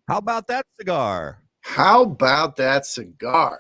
How about that cigar? How about that cigar?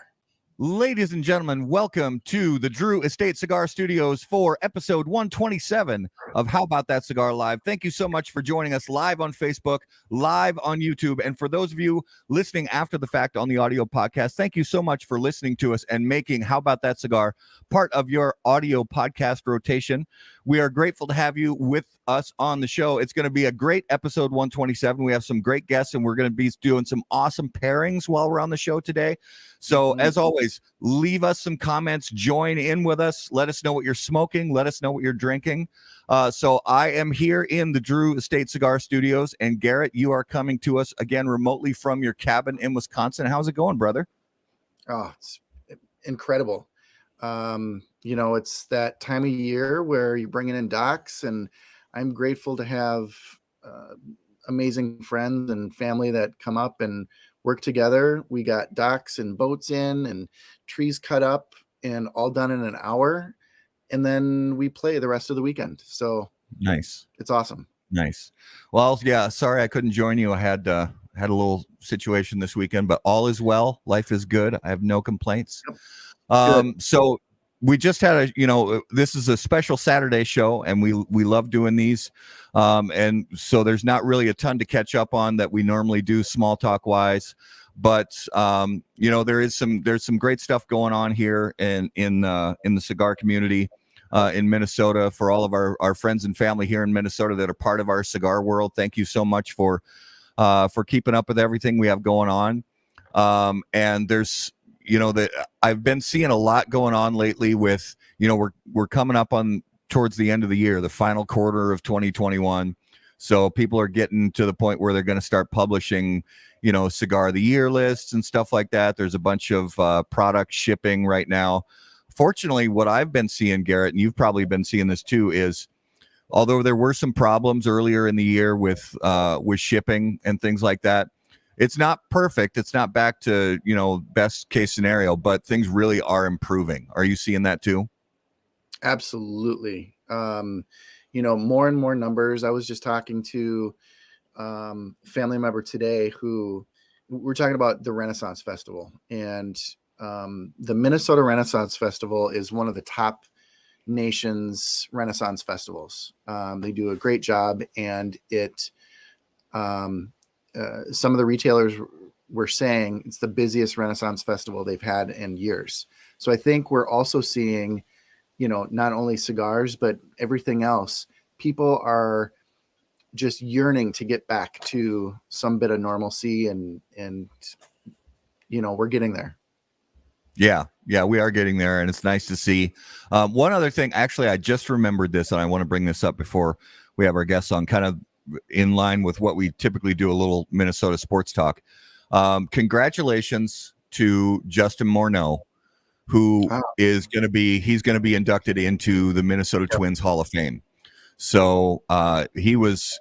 Ladies and gentlemen, welcome to the Drew Estate Cigar Studios for episode 127 of How About That Cigar Live. Thank you so much for joining us live on Facebook, live on YouTube. And for those of you listening after the fact on the audio podcast, thank you so much for listening to us and making How About That Cigar part of your audio podcast rotation. We are grateful to have you with us on the show. It's going to be a great episode 127. We have some great guests, and we're going to be doing some awesome pairings while we're on the show today. So, as always, leave us some comments, join in with us, let us know what you're smoking, let us know what you're drinking. So I am here in the Drew Estate Cigar Studios, and Garrett, you are coming to us again remotely from your cabin in Wisconsin. How's it going, brother? Oh, it's incredible. It's that time of year where you're bringing in docs, and I'm grateful to have amazing friends and family that come up and work together. We got docks and boats in and trees cut up and all done in an hour. And then we play the rest of the weekend. So nice. It's awesome. Nice. Well, yeah, sorry I couldn't join you. I had a little situation this weekend, but all is well. Life is good. I have no complaints. So we just had this is a special Saturday show, and we love doing these. And so there's not really a ton to catch up on that we normally do small talk wise, but there's some great stuff going on here in the cigar community in Minnesota. For all of our friends and family here in Minnesota that are part of our cigar world, thank you so much for keeping up with everything we have going on. And there's that I've been seeing a lot going on lately with, we're coming up on towards the end of the year, the final quarter of 2021. So people are getting to the point where they're going to start publishing, cigar of the year lists and stuff like that. There's a bunch of product shipping right now. Fortunately, what I've been seeing, Garrett, and you've probably been seeing this too, is although there were some problems earlier in the year with shipping and things like that, it's not perfect. It's not back to, best case scenario, but things really are improving. Are you seeing that too? Absolutely. More and more numbers. I was just talking to a family member today who we're talking about the Renaissance Festival, and the Minnesota Renaissance Festival is one of the top nation's Renaissance festivals. They do a great job, and some of the retailers were saying it's the busiest Renaissance festival they've had in years. So I think we're also seeing, not only cigars, but everything else. People are just yearning to get back to some bit of normalcy, and we're getting there. Yeah, we are getting there, and it's nice to see. One other thing, actually, I just remembered this, and I want to bring this up before we have our guests on, kind of in line with what we typically do, a little Minnesota sports talk. Congratulations to Justin Morneau, who he's going to be inducted into the Minnesota Twins Hall of Fame. So he was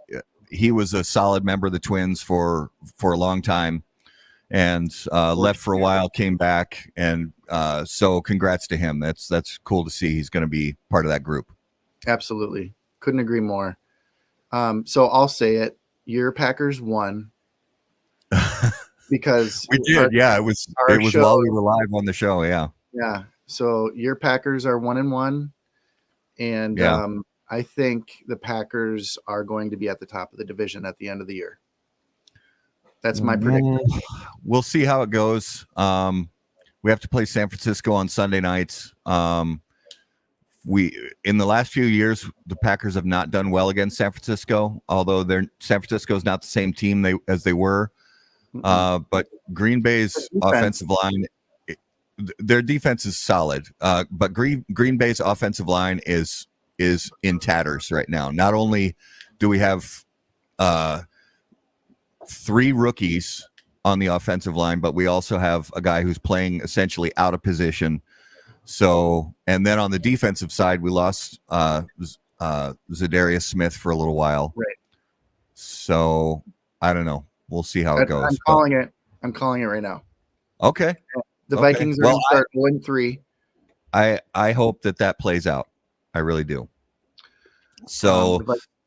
a solid member of the Twins for a long time, and left for a while, came back, and so congrats to him. That's cool to see. He's going to be part of that group. Absolutely, couldn't agree more. So I'll say it. Your Packers won because we did. It was show, while we were live on the show. Yeah. So your Packers are 1-1, and I think the Packers are going to be at the top of the division at the end of the year. That's my prediction. We'll see how it goes. We have to play San Francisco on Sunday nights. In the last few years, the Packers have not done well against San Francisco, although San Francisco is not the same team as they were. But Green Bay's offensive line, their defense is solid. But Green Bay's offensive line is in tatters right now. Not only do we have 3 rookies on the offensive line, but we also have a guy who's playing essentially out of position. So, and then on the defensive side, we lost Zadarius Smith for a little while. Right. So I don't know. We'll see how it goes. I'm calling it. I'm calling it right now. Okay. The Vikings are going to start 0-3. I hope that plays out. I really do. So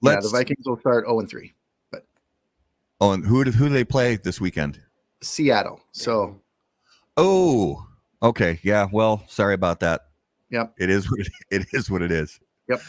the Vikings will start 0-3. But Oh, and who do they play this weekend? Seattle. So. Oh, okay. Yeah. Well, sorry about that. Yep. It is what it is. Yep.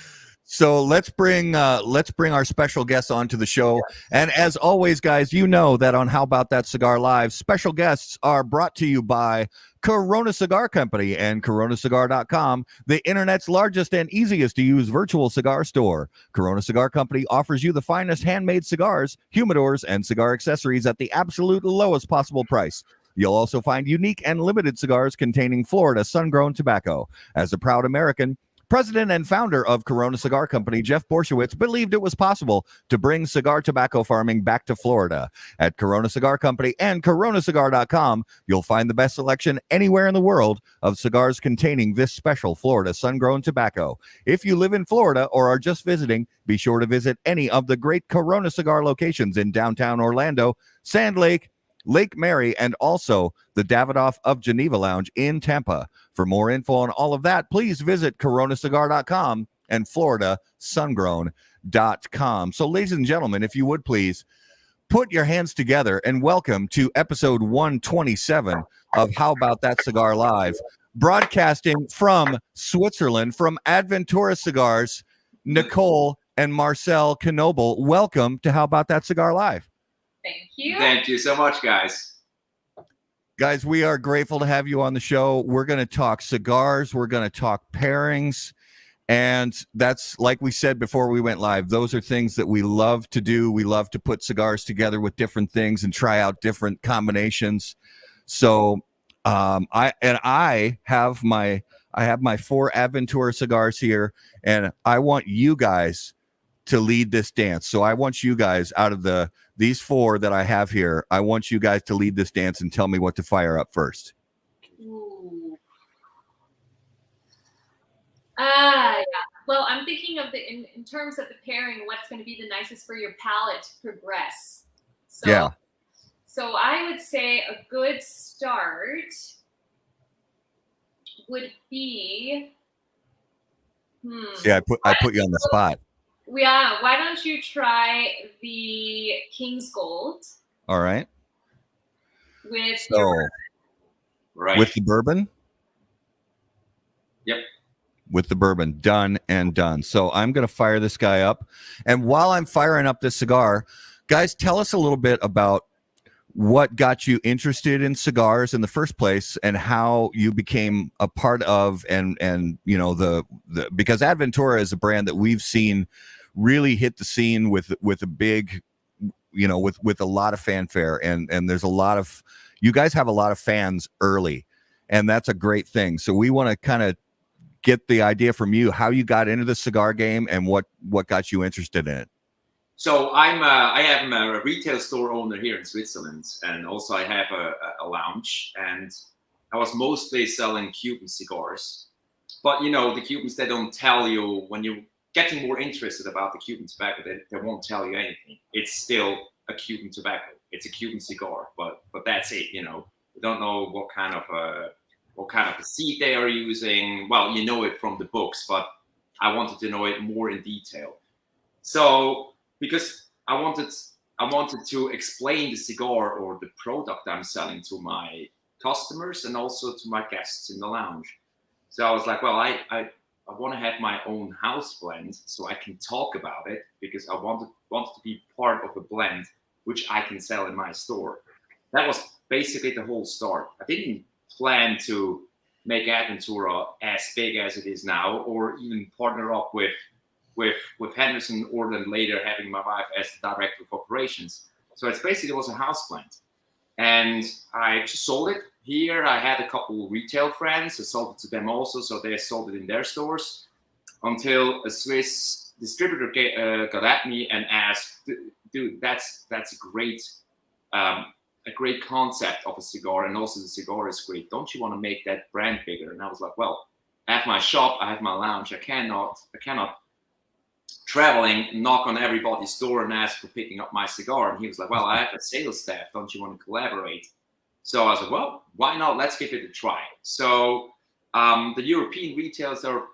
So let's bring our special guests onto the show. And as always, guys, you know that on How About That Cigar Live, special guests are brought to you by Corona Cigar Company and coronacigar.com, the internet's largest and easiest to use virtual cigar store. Corona Cigar Company offers you the finest handmade cigars, humidors, and cigar accessories at the absolute lowest possible price. You'll also find unique and limited cigars containing Florida sun-grown tobacco. As a proud American, President and founder of Corona Cigar Company, Jeff Borshowitz, believed it was possible to bring cigar tobacco farming back to Florida. At Corona Cigar Company and coronacigar.com, you'll find the best selection anywhere in the world of cigars containing this special Florida sun-grown tobacco. If you live in Florida or are just visiting, be sure to visit any of the great Corona Cigar locations in downtown Orlando, Sand Lake, Lake Mary, and also the Davidoff of Geneva Lounge in Tampa. For more info on all of that, please visit coronacigar.com and floridasungrown.com. So, ladies and gentlemen, if you would please put your hands together and welcome to episode 127 of How About That Cigar Live, broadcasting from Switzerland, from Adventura Cigars, Nicole and Marcel Knobel. Welcome to How About That Cigar Live. Thank you. Thank you so much, guys. Guys, we are grateful to have you on the show. We're going to talk cigars. We're going to talk pairings. And that's, like we said before we went live, those are things that we love to do. We love to put cigars together with different things and try out different combinations. So I have my 4 Aventura cigars here, and I want you guys to lead this dance. So I want you guys, out of these 4 that I have here, I want you guys to lead this dance and tell me what to fire up first. Ooh. Yeah. Well, I'm thinking of in terms of the pairing, what's going to be the nicest for your palate to progress. So, yeah. So I would say a good start would be. See, I put you on the spot. Yeah, why don't you try the King's Gold? All right. With with the bourbon? Yep. With the bourbon, done and done. So I'm going to fire this guy up. And while I'm firing up this cigar, guys, tell us a little bit about what got you interested in cigars in the first place and how you became a part of and you know the because Adventura is a brand that we've seen really hit the scene with a big, you know, with a lot of fanfare, and there's a lot of, you guys have a lot of fans early, and that's a great thing. So we want to kind of get the idea from you how you got into the cigar game and what got you interested in it. So I am a retail store owner here in Switzerland, and also I have a lounge, and I was mostly selling Cuban cigars. But you know, the Cubans, they don't tell you when you're getting more interested about the Cuban tobacco, they won't tell you anything. It's still a Cuban tobacco. It's a Cuban cigar, but that's it. You know, you don't know what kind of a seed they are using. Well, you know it from the books, but I wanted to know it more in detail. So because I wanted to explain the cigar or the product I'm selling to my customers and also to my guests in the lounge. So I was like, well, I want to have my own house blend so I can talk about it, because I wanted to be part of a blend which I can sell in my store. That was basically the whole start. I didn't plan to make Adventura as big as it is now, or even partner up with Henderson, or then later having my wife as the director of operations. So it basically was a house blend. And I just sold it here. I had a couple retail friends. I sold it to them also, so they sold it in their stores, until a Swiss distributor got at me and asked, dude, that's a great concept of a cigar, and also the cigar is great. Don't you want to make that brand bigger? And I was like, well, I have my shop, I have my lounge. I cannot traveling, knock on everybody's door and ask for picking up my cigar. And he was like, well, I have a sales staff. Don't you want to collaborate? So I was like, well, why not? Let's give it a try. So the European retailers are,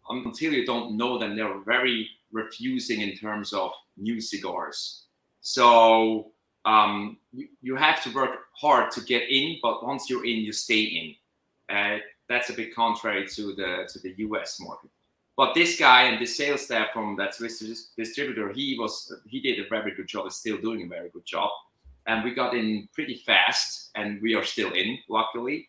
until you don't know them, they're very refusing in terms of new cigars. So you have to work hard to get in, but once you're in, you stay in. That's a bit contrary to the US market. But this guy and the sales staff from that Swiss distributor, he did a very good job, is still doing a very good job. And we got in pretty fast, and we are still in, luckily.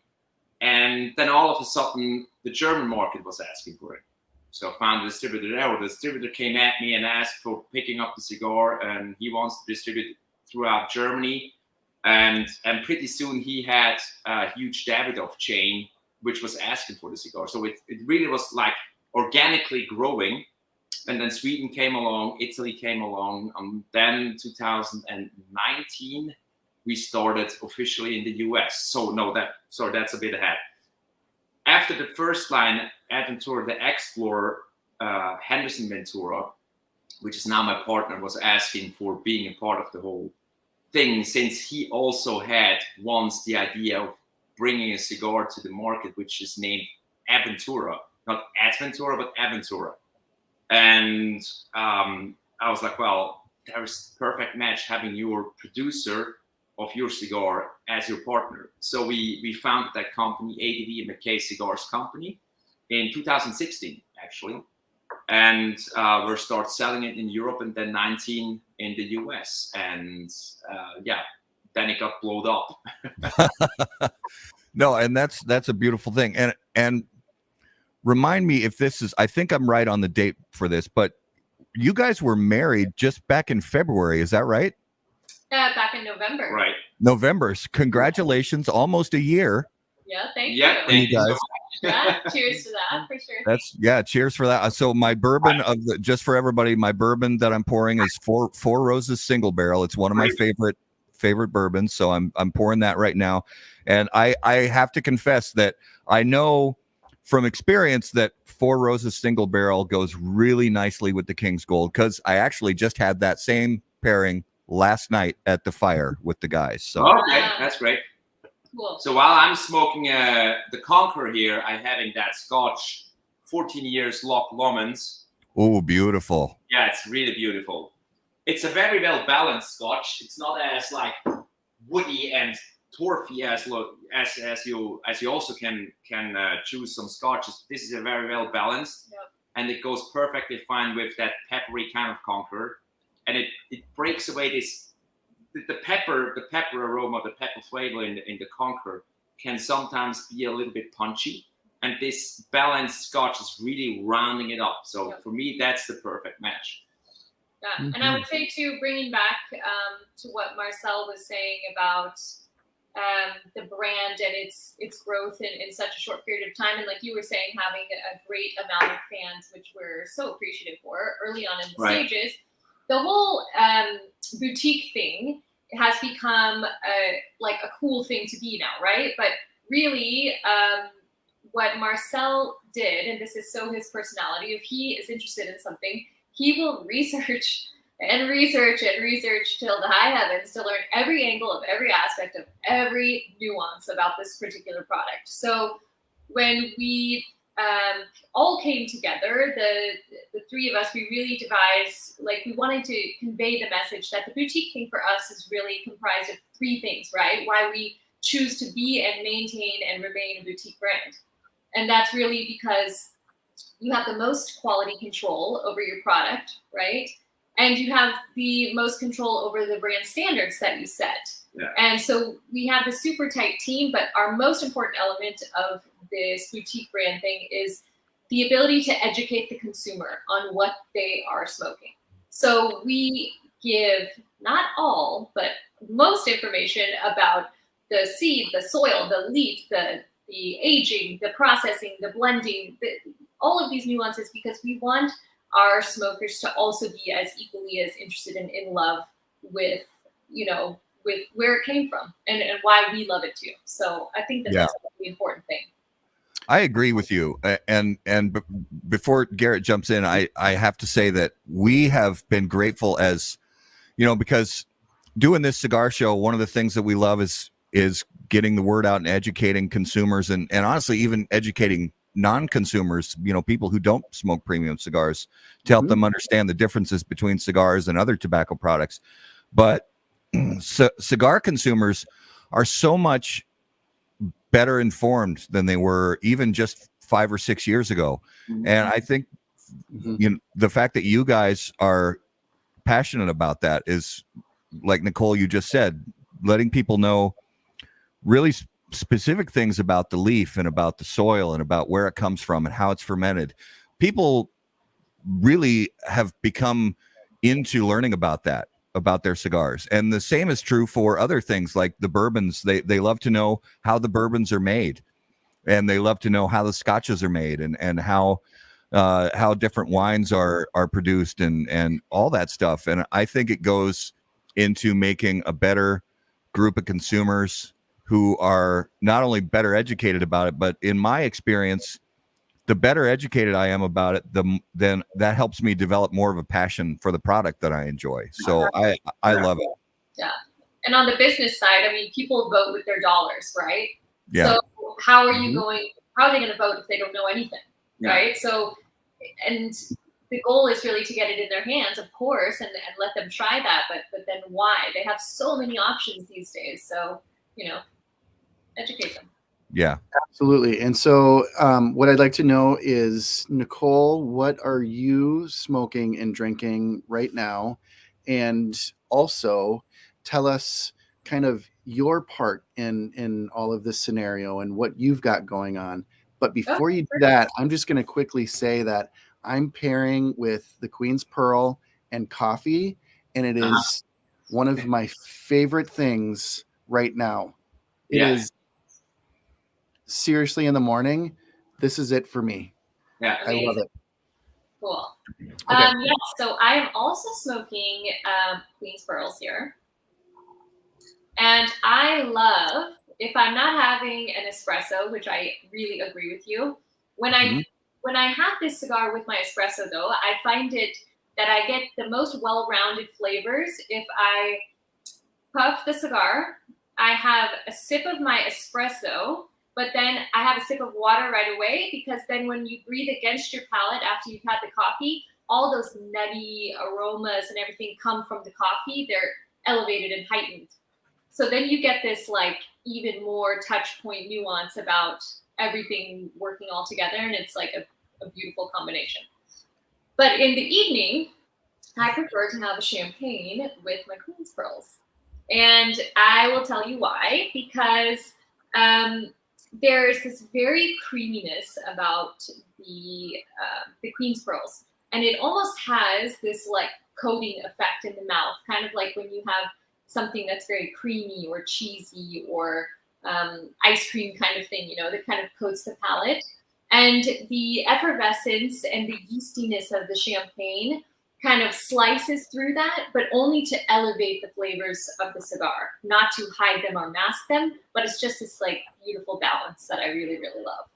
And then all of a sudden, the German market was asking for it. So I found a distributor there. The distributor came at me and asked for picking up the cigar, and he wants to distribute throughout Germany. And pretty soon he had a huge Davidoff chain, which was asking for the cigar. So it really was like organically growing. And then Sweden came along, Italy came along, and then 2019 we started officially in the US. So that's a bit ahead. After the first line, Aventura, the Explorer, Henderson Ventura, which is now my partner, was asking for being a part of the whole thing, since he also had once the idea of bringing a cigar to the market, which is named Aventura, not Adventura, but Aventura. And I was like, well, there's perfect match having your producer of your cigar as your partner. So we founded that company, ADV McKay Cigars Company, in 2016, actually. And we'll start selling it in Europe, and then 19 in the US. And then it got blown up. No, and that's a beautiful thing. And remind me if this is, I think I'm right on the date for this, but you guys were married just back in February. Is that right? Back in November. Right. November. Congratulations. Almost a year. Yeah. Thank Yeah, you. thank you guys. Yeah, cheers to that for sure. Cheers for that. So my bourbon just for everybody, my bourbon that I'm pouring is Four Roses single barrel. It's one of my favorite bourbons. So I'm pouring that right now. And I have to confess that I know from experience that Four Roses single barrel goes really nicely with the King's Gold, because I actually just had that same pairing last night at the fire with the guys. So okay, that's great. Cool. So while I'm smoking the Conqueror here, I'm having that Scotch 14 years Loch Lomond. Oh, beautiful. Yeah, it's really beautiful. It's a very well balanced Scotch. It's not as like woody and torfy as you also can choose some Scotches. This is a very well balanced, and it goes perfectly fine with that peppery kind of Conqueror, and it breaks away this. The pepper aroma, the pepper flavor in the Conqueror can sometimes be a little bit punchy, and this balanced Scotch is really rounding it up. So for me, that's the perfect match. Yeah, and I would say too, bringing back to what Marcel was saying about the brand and its growth in such a short period of time, and like you were saying, having a great amount of fans, which we're so appreciative for early on in the stages. The whole boutique thing has become like a cool thing to be now, right? But really, what Marcel did, and this is so his personality, if he is interested in something, he will research and research and research till the high heavens to learn every angle of every aspect of every nuance about this particular product. So when we all came together, the three of us, we really devised, like, we wanted to convey the message that the boutique thing for us is really comprised of three things, right? Why we choose to be and maintain and remain a boutique brand. And that's really because you have the most quality control over your product, right? And you have the most control over the brand standards that you set. Yeah. And so we have a super tight team, but our most important element of this boutique brand thing is the ability to educate the consumer on what they are smoking. So we give not all, but most information about the seed, the soil, the leaf, the aging, the processing, the blending, all of these nuances, because we want our smokers to also be as equally as interested and in love with, with where it came from and why we love it too. So I think that's a really important thing. I agree with you. And before Garrett jumps in, I have to say that we have been grateful as, because doing this cigar show, one of the things that we love is getting the word out and educating consumers and honestly, even educating non-consumers, people who don't smoke premium cigars, to help them understand the differences between cigars and other tobacco products. But cigar consumers are so much better informed than they were even just 5 or 6 years ago. And I think the fact that you guys are passionate about that is, like Nicole, you just said, letting people know really specific things about the leaf and about the soil and about where it comes from and how it's fermented. People really have become into learning about that, about their cigars. And the same is true for other things like the bourbons. They love to know how the bourbons are made, and they love to know how the scotches are made, and how different wines are produced, and all that stuff. And I think it goes into making a better group of consumers who are not only better educated about it, but in my experience, the better educated I am about it, then that helps me develop more of a passion for the product that I enjoy. So I love it. Yeah. And on the business side, I mean, people vote with their dollars, right? Yeah. So how are you going, how are they going to vote if they don't know anything? Right. So, and the goal is really to get it in their hands, of course, and let them try that. But then why? They have so many options these days. So, educate them. Yeah, absolutely. And so what I'd like to know is, Nicole, what are you smoking and drinking right now? And also tell us kind of your part in all of this scenario and what you've got going on. But before you do that, I'm just going to quickly say that I'm pairing with the Queen's Pearl and coffee, and it is one of my favorite things right now. It is seriously in the morning. This is it for me. Yeah, I love it. Cool. Okay. So I am also smoking Queen's Pearls here, and I love, if I'm not having an espresso, which I really agree with you, when I have this cigar with my espresso, though, I find it that I get the most well-rounded flavors if I puff the cigar, I have a sip of my espresso, but then I have a sip of water right away, because then when you breathe against your palate after you've had the coffee, all those nutty aromas and everything come from the coffee. They're elevated and heightened. So then you get this like even more touch point nuance about everything working all together, and it's like a beautiful combination. But in the evening, I prefer to have a champagne with my Queen's Pearls. And I will tell you why, because there's this very creaminess about the Queen's Pearls, and it almost has this like coating effect in the mouth, kind of like when you have something that's very creamy or cheesy or ice cream kind of thing, that kind of coats the palate. And the effervescence and the yeastiness of the champagne kind of slices through that, but only to elevate the flavors of the cigar, not to hide them or mask them. But it's just this like beautiful balance that I really, really love.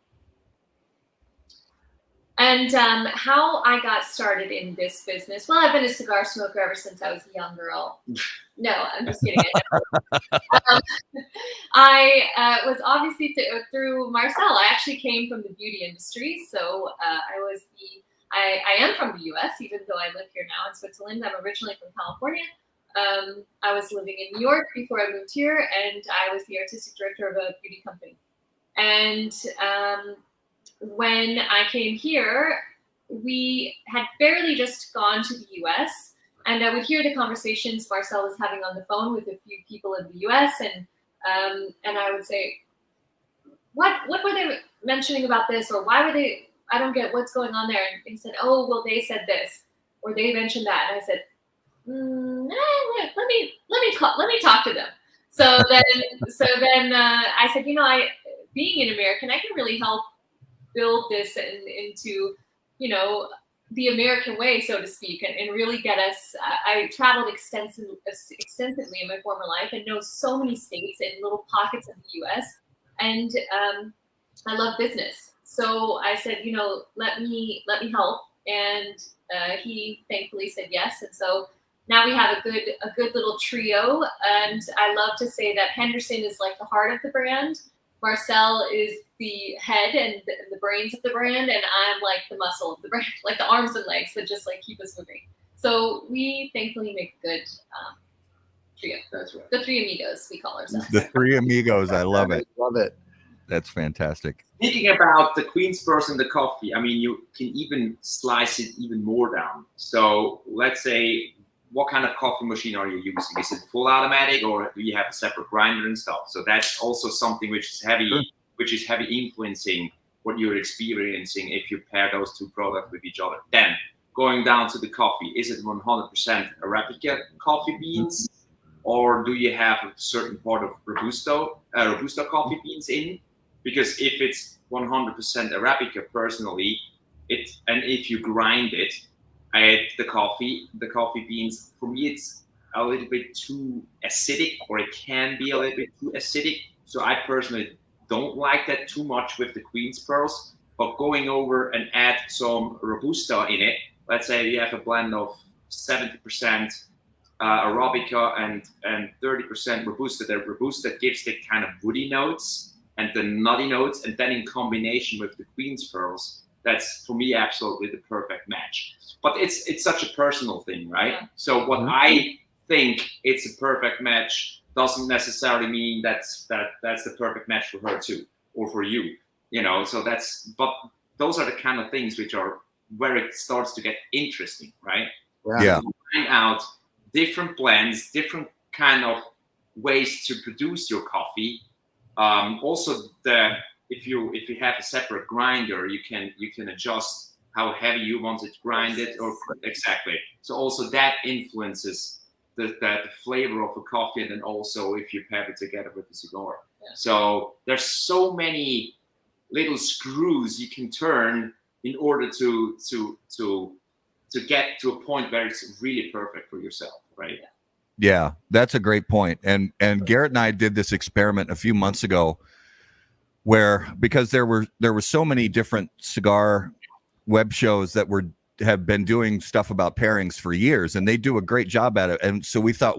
And how I got started in this business, well, I've been a cigar smoker ever since I was a young girl. No, I'm just kidding. I was obviously through Marcel. I actually came from the beauty industry, so I am from the U.S., even though I live here now in Switzerland. I'm originally from California. I was living in New York before I moved here, and I was the artistic director of a beauty company. And when I came here, we had barely just gone to the U.S., and I would hear the conversations Marcel was having on the phone with a few people in the U.S., and I would say, what were they mentioning about this, or why were they? I don't get what's going on there. And he said, oh, well, they said this, or they mentioned that. And I said, let me talk to them. So then I said, being an American, I can really help build this into, the American way, so to speak, and really get us. I traveled extensively in my former life and know so many states and little pockets of the U.S. And I love business. So I said, let me help, and he thankfully said yes. And so now we have a good little trio. And I love to say that Henderson is like the heart of the brand, Marcel is the head and the brains of the brand, and I'm like the muscle of the brand, like the arms and legs that just like keep us moving. So we thankfully make a Trio. That's right. The three amigos, we call ourselves. The three amigos. I love it. Love it. That's fantastic. Speaking about the Queen's in the coffee, I mean, you can even slice it even more down. So let's say, what kind of coffee machine are you using? Is it full automatic, or do you have a separate grinder and stuff? So that's also something which is heavy, influencing what you're experiencing if you pair those two products with each other. Then going down to the coffee, is it 100% Arabica coffee beans, or do you have a certain part of Robusta coffee beans in? Because if it's 100% Arabica, personally, and if you grind it, the coffee beans, for me, it's a little bit too acidic, or it can be a little bit too acidic. So I personally don't like that too much with the Queen's Pearls. But going over and add some Robusta in it, let's say you have a blend of 70% Arabica and 30% Robusta. The Robusta gives the kind of woody notes and the nutty notes, and then in combination with the Queen's Pearls, that's for me absolutely the perfect match. But it's such a personal thing, right? Yeah. So what I think it's a perfect match doesn't necessarily mean that's the perfect match for her too, or for you, you know. So but those are the kind of things which are where it starts to get interesting, right? Yeah. You find out different blends, different kind of ways to produce your coffee. Also, if you have a separate grinder, you can adjust how heavy you want it grinded, or exactly. So also that influences the flavor of the coffee, and then also if you pair it together with the cigar. Yeah. So there's so many little screws you can turn in order to get to a point where it's really perfect for yourself, right? Yeah, that's a great point. And Garrett and I did this experiment a few months ago, where because there were so many different cigar web shows that have been doing stuff about pairings for years, and they do a great job at it. And so we thought,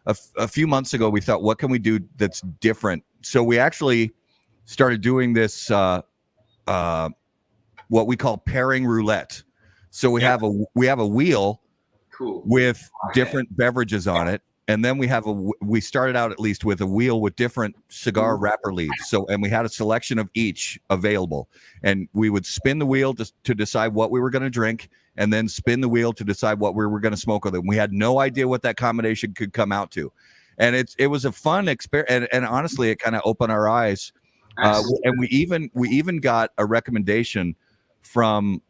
a few months ago, we thought, what can we do that's different? So we actually started doing this, what we call pairing roulette. So we have a wheel with different beverages on it. And then we started out at least with a wheel with different cigar wrapper leaves. So, and we had a selection of each available, and we would spin the wheel to decide what we were going to drink, and then spin the wheel to decide what we were going to smoke with it. We had no idea what that combination could come out to. And it was a fun experience. And honestly, it kind of opened our eyes. And we even got a recommendation from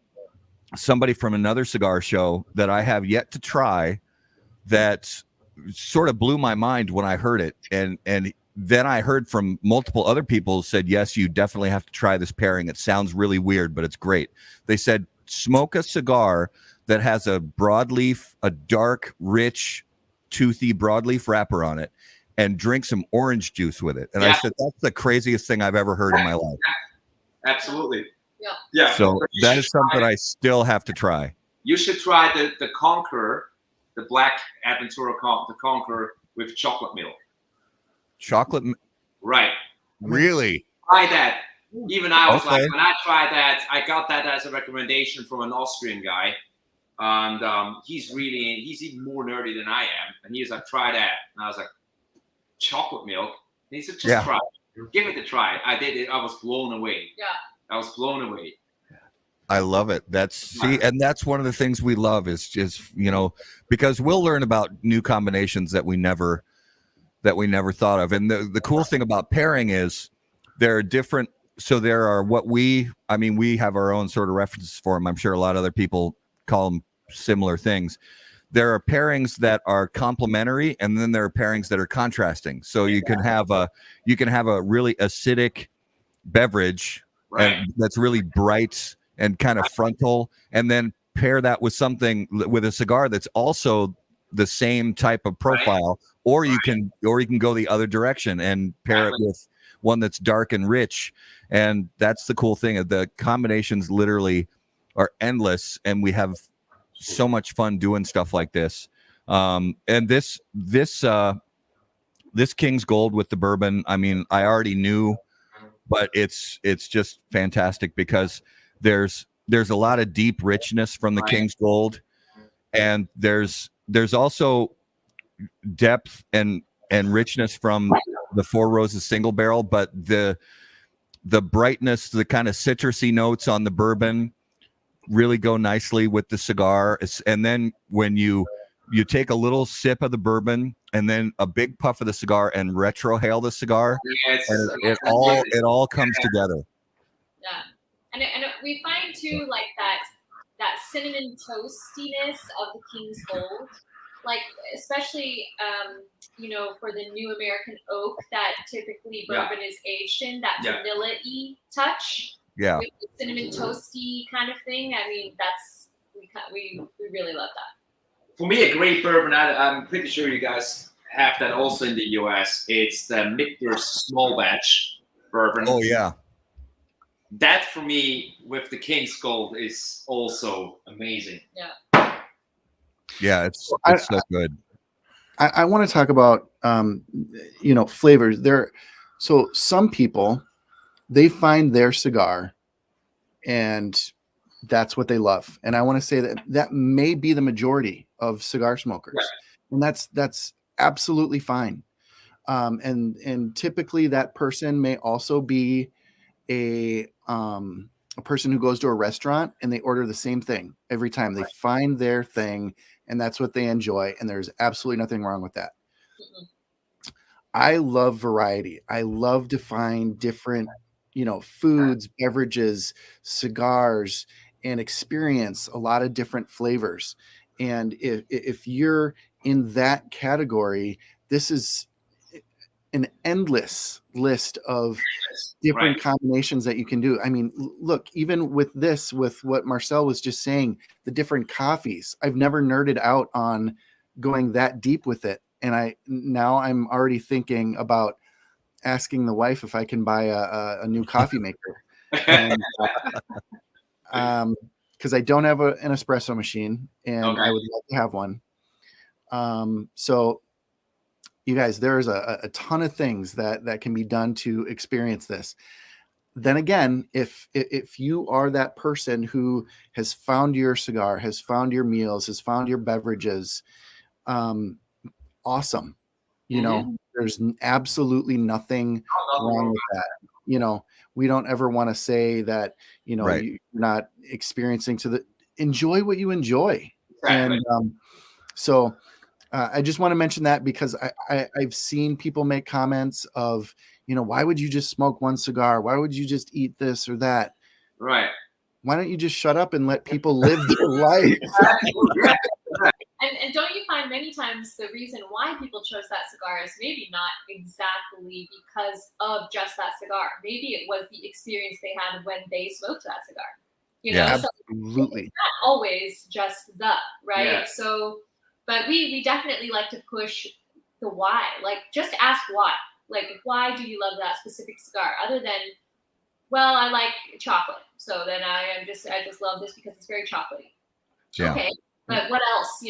somebody from another cigar show that I have yet to try, that sort of blew my mind when I heard it. And then I heard from multiple other people who said, yes, you definitely have to try this pairing. It sounds really weird, but it's great. They said, smoke a cigar that has a broadleaf, a dark, rich, toothy broadleaf wrapper on it, and drink some orange juice with it. And I said, that's the craziest thing I've ever heard in my life. Absolutely. Yeah. So that is something I still have to try. You should try the Conqueror, the Black Aventura, the Conqueror with chocolate milk. Right. Really? Try that. Even I was like, when I tried that, I got that as a recommendation from an Austrian guy. And he's even more nerdy than I am. And he was like, try that. And I was like, chocolate milk? And he said, just try it. Give it a try. I did it. I was blown away. Yeah. I was blown away. I love it. And that's one of the things we love is just, because we'll learn about new combinations that we never thought of. And the cool thing about pairing is there are different. So there are we have our own sort of references for them. I'm sure a lot of other people call them similar things. There are pairings that are complementary, and then there are pairings that are contrasting. So you can have a really acidic beverage, and that's really bright and kind of frontal, and then pair that with with a cigar that's also the same type of profile, or you can go the other direction and pair it with one that's dark and rich. And that's the cool thing. The combinations literally are endless, and we have so much fun doing stuff like this. And this King's Gold with the bourbon, I mean, I already knew, but it's just fantastic because there's a lot of deep richness from the King's Gold, and there's also depth and richness from the Four Roses single barrel, but the brightness, the kind of citrusy notes on the bourbon really go nicely with the cigar. And then when you take a little sip of the bourbon and then a big puff of the cigar and retrohale the cigar, and it all comes together. Yeah, and we find too, like that cinnamon toastiness of the King's Gold, like especially for the new American oak that typically bourbon is aged in, that vanilla-y touch. Yeah, with the cinnamon toasty kind of thing. I mean, we really love that. For me, a great bourbon, I'm pretty sure you guys have that also in the US. It's the Michter's small batch bourbon. Oh yeah. That for me with the King's Gold is also amazing. Yeah, it's so good. I want to talk about flavors. So some people, they find their cigar and that's what they love. And I want to say that may be the majority of cigar smokers. And that's absolutely fine. And typically that person may also be a person who goes to a restaurant and they order the same thing every time. They find their thing and that's what they enjoy. And there's absolutely nothing wrong with that. I love variety. I love to find different, foods, beverages, cigars, and experience a lot of different flavors. And if you're in that category, this is an endless list of different combinations that you can do. I mean, look, even with what Marcel was just saying, the different coffees, I've never nerded out on going that deep with it. And I'm already thinking about asking the wife if I can buy a new coffee maker. And, because I don't have an espresso machine and I would like to have one. So you guys, there's a ton of things that can be done to experience this. Then again, if you are that person who has found your cigar, has found your meals, has found your beverages, awesome. There's absolutely nothing wrong with that. We don't ever want to say that, you're not experiencing enjoy what you enjoy. Exactly. And so I just want to mention that because I've seen people make comments of, why would you just smoke one cigar? Why would you just eat this or that? Right. Why don't you just shut up and let people live their life? And don't you find many times the reason why people chose that cigar is maybe not exactly because of just that cigar. Maybe it was the experience they had when they smoked that cigar. Absolutely. So it's not always just right? Yeah. So, but we definitely like to push the why. Like, just ask why. Like, why do you love that specific cigar? Other than, well, I like chocolate, so then I just love this because it's very chocolatey. Yeah. Okay. But what else,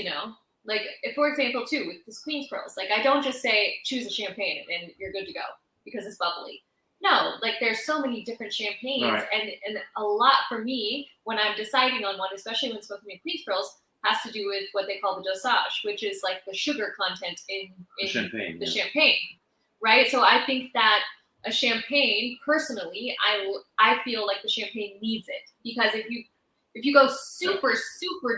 Like, if, for example, too, with this Queen's Pearls, like, I don't just say, choose a champagne and you're good to go because it's bubbly. No, like, there's so many different champagnes. Right. And a lot for me, when I'm deciding on one, especially when smoking in Queen's Pearls, has to do with what they call the dosage, which is like the sugar content in champagne, champagne, right? So I think that a champagne, personally, I feel like the champagne needs it, because if you go super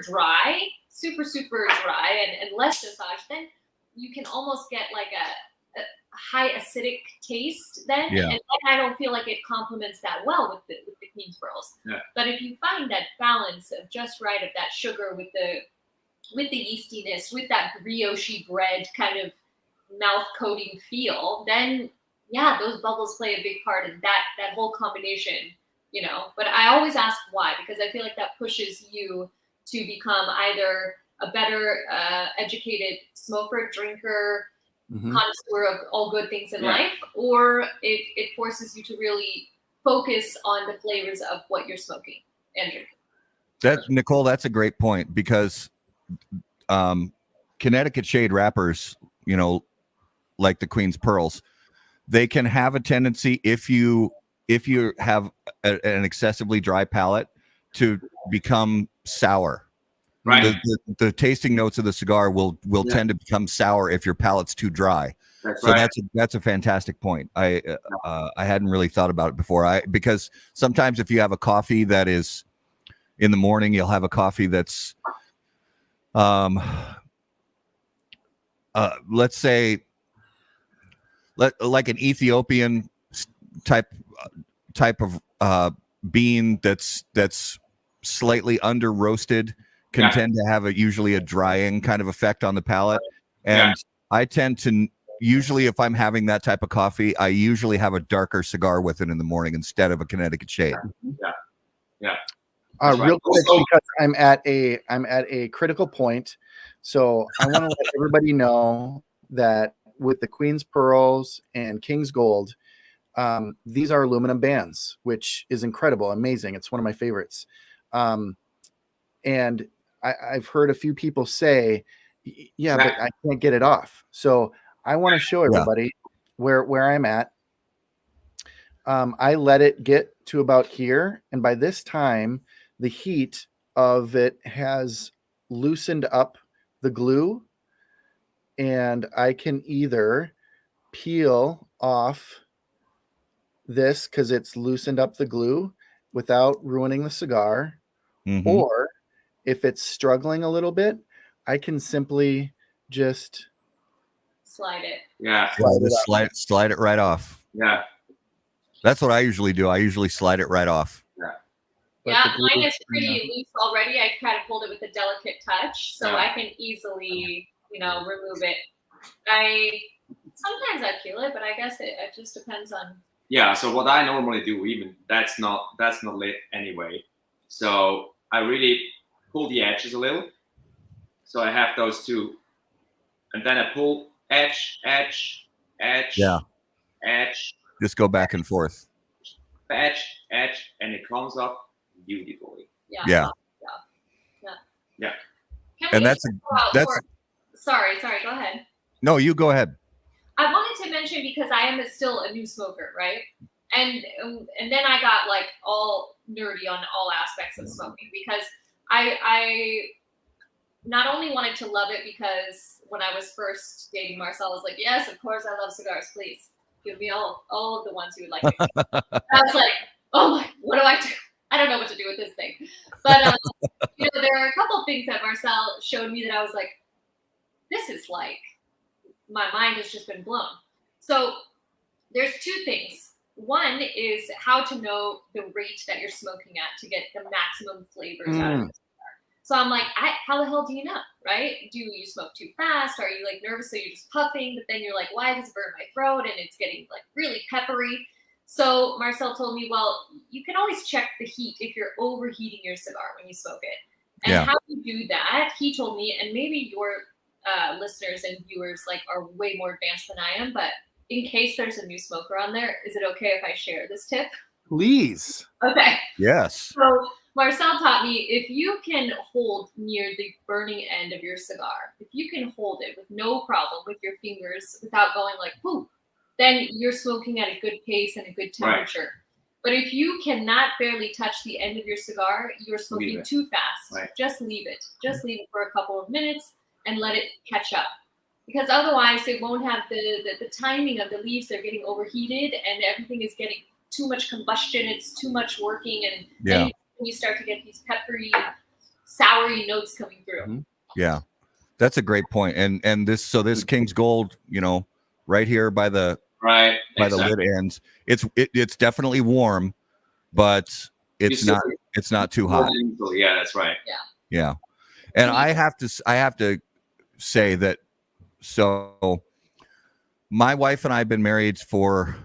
dry and less dosage, then you can almost get like a high acidic taste then. Yeah. And I don't feel like it complements that well with the Queen's Pearls. Yeah. But if you find that balance of just right of that sugar with the yeastiness, with that brioche bread kind of mouth coating feel, then yeah, those bubbles play a big part in that whole combination. But I always ask why, because I feel like that pushes you to become either a better educated smoker, drinker, connoisseur of all good things in life, or it forces you to really focus on the flavors of what you're smoking and drinking. Nicole, that's a great point, because Connecticut shade wrappers, like the Queen's Pearls, they can have a tendency, if you have an excessively dry palate, to become sour. Right. The tasting notes of the cigar will tend to become sour if your palate's too dry. That's So right. that's a fantastic point. I hadn't really thought about it before. Because sometimes if you have a coffee that is in the morning, you'll have a coffee that's let's say like an Ethiopian type of bean that's slightly under roasted can tend to have usually a drying kind of effect on the palate. And I tend to usually, if I'm having that type of coffee, I usually have a darker cigar with it in the morning instead of a Connecticut shade. Yeah. Real quick, because I'm at a critical point, so I want to let everybody know that with the Queen's Pearls and King's Gold, these are aluminum bands, which is incredible, amazing. It's one of my favorites. And I've heard a few people say, yeah, but I can't get it off. So I want to show everybody where I'm at. I let it get to about here, and by this time, the heat of it has loosened up the glue, and I can either peel off this because it's loosened up the glue without ruining the cigar, or if it's struggling a little bit, I can simply just slide it. Yeah. Slide it right off. Yeah. That's what I usually do. I usually slide it right off. Yeah, mine is pretty loose already. I kind of hold it with a delicate touch, so I can easily, remove it. Sometimes I peel it, but I guess it just depends on. Yeah. So what I normally do, even that's not lit anyway. So I really pull the edges a little. So I have those two, and then I pull edge, edge, just go back and forth. Edge, and it comes up beautifully. Yeah. And that's sorry, go ahead. No, you go ahead. I wanted to mention, because I am still a new smoker, right? And then I got like all nerdy on all aspects of smoking, because I not only wanted to love it, because when I was first dating Marcel, I was like, yes, of course, I love cigars. Please give me all of the ones you would like. I was like, oh my, what do I do? I don't know what to do with this thing. But there are a couple of things that Marcel showed me that I was like, this is like, my mind has just been blown. So there's two things. One is how to know the rate that you're smoking at to get the maximum flavors out of it. So I'm like, how the hell do you know, right? Do you smoke too fast? Are you like nervous so you're just puffing? But then you're like, why does it burn my throat? And it's getting like really peppery. So Marcel told me, well, you can always check the heat if you're overheating your cigar when you smoke it. And how you do that, he told me, and maybe your listeners and viewers are way more advanced than I am, but in case there's a new smoker on there, is it okay if I share this tip? Please. Okay. Yes. So Marcel taught me, if you can hold near the burning end of your cigar, if you can hold it with no problem with your fingers without going like, whoo, then you're smoking at a good pace and a good temperature. Right. But if you cannot barely touch the end of your cigar, you're smoking too fast. Right. Just leave it. Just leave it for a couple of minutes and let it catch up. Because otherwise it won't have the timing of the leaves. They're getting overheated and everything is getting too much combustion. It's too much working. And then you start to get these peppery, soury notes coming through. Yeah, that's a great point. And this King's Gold, right here by the the lid ends, it's definitely warm, but it's not too hot. Yeah, that's right. Yeah. And I have to say that, so my wife and I have been married for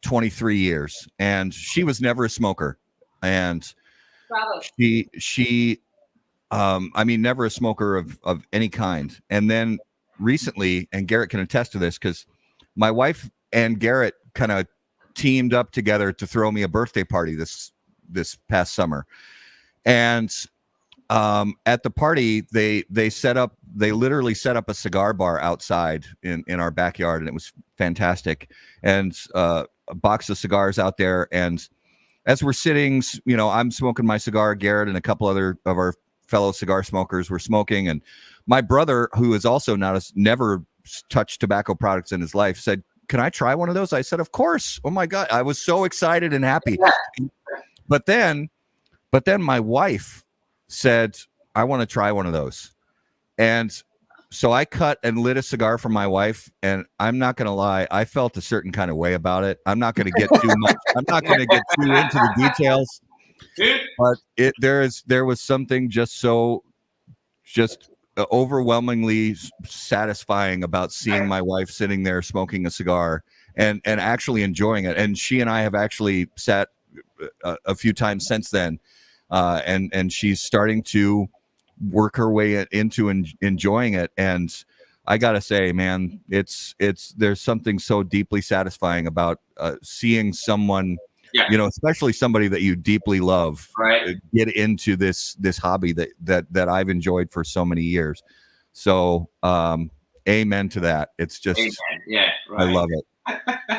23 years, and she was never a smoker. And Bravo. she never a smoker of any kind. And then recently, and Garrett can attest to this, because my wife and Garrett kind of teamed up together to throw me a birthday party this past summer. And at the party, they literally set up a cigar bar outside in our backyard, and it was fantastic. And a box of cigars out there. And as we're sitting, I'm smoking my cigar, Garrett and a couple other of our fellow cigar smokers were smoking, and my brother, who is also never touched tobacco products in his life, said, "Can I try one of those?" I said, "Of course." Oh my God, I was so excited and happy. But then my wife said, "I want to try one of those," and so I cut and lit a cigar for my wife, and I'm not going to lie, I felt a certain kind of way about it. I'm not going to get too much. I'm not going to get too into the details, but there was something just overwhelmingly satisfying about seeing my wife sitting there smoking a cigar and actually enjoying it. And she and I have actually sat a few times since then, and she's starting to work her way into enjoying it. And I gotta say, man, there's something so deeply satisfying about seeing someone, especially somebody that you deeply love, get into this hobby that I've enjoyed for so many years. So amen to that. It's just I love it.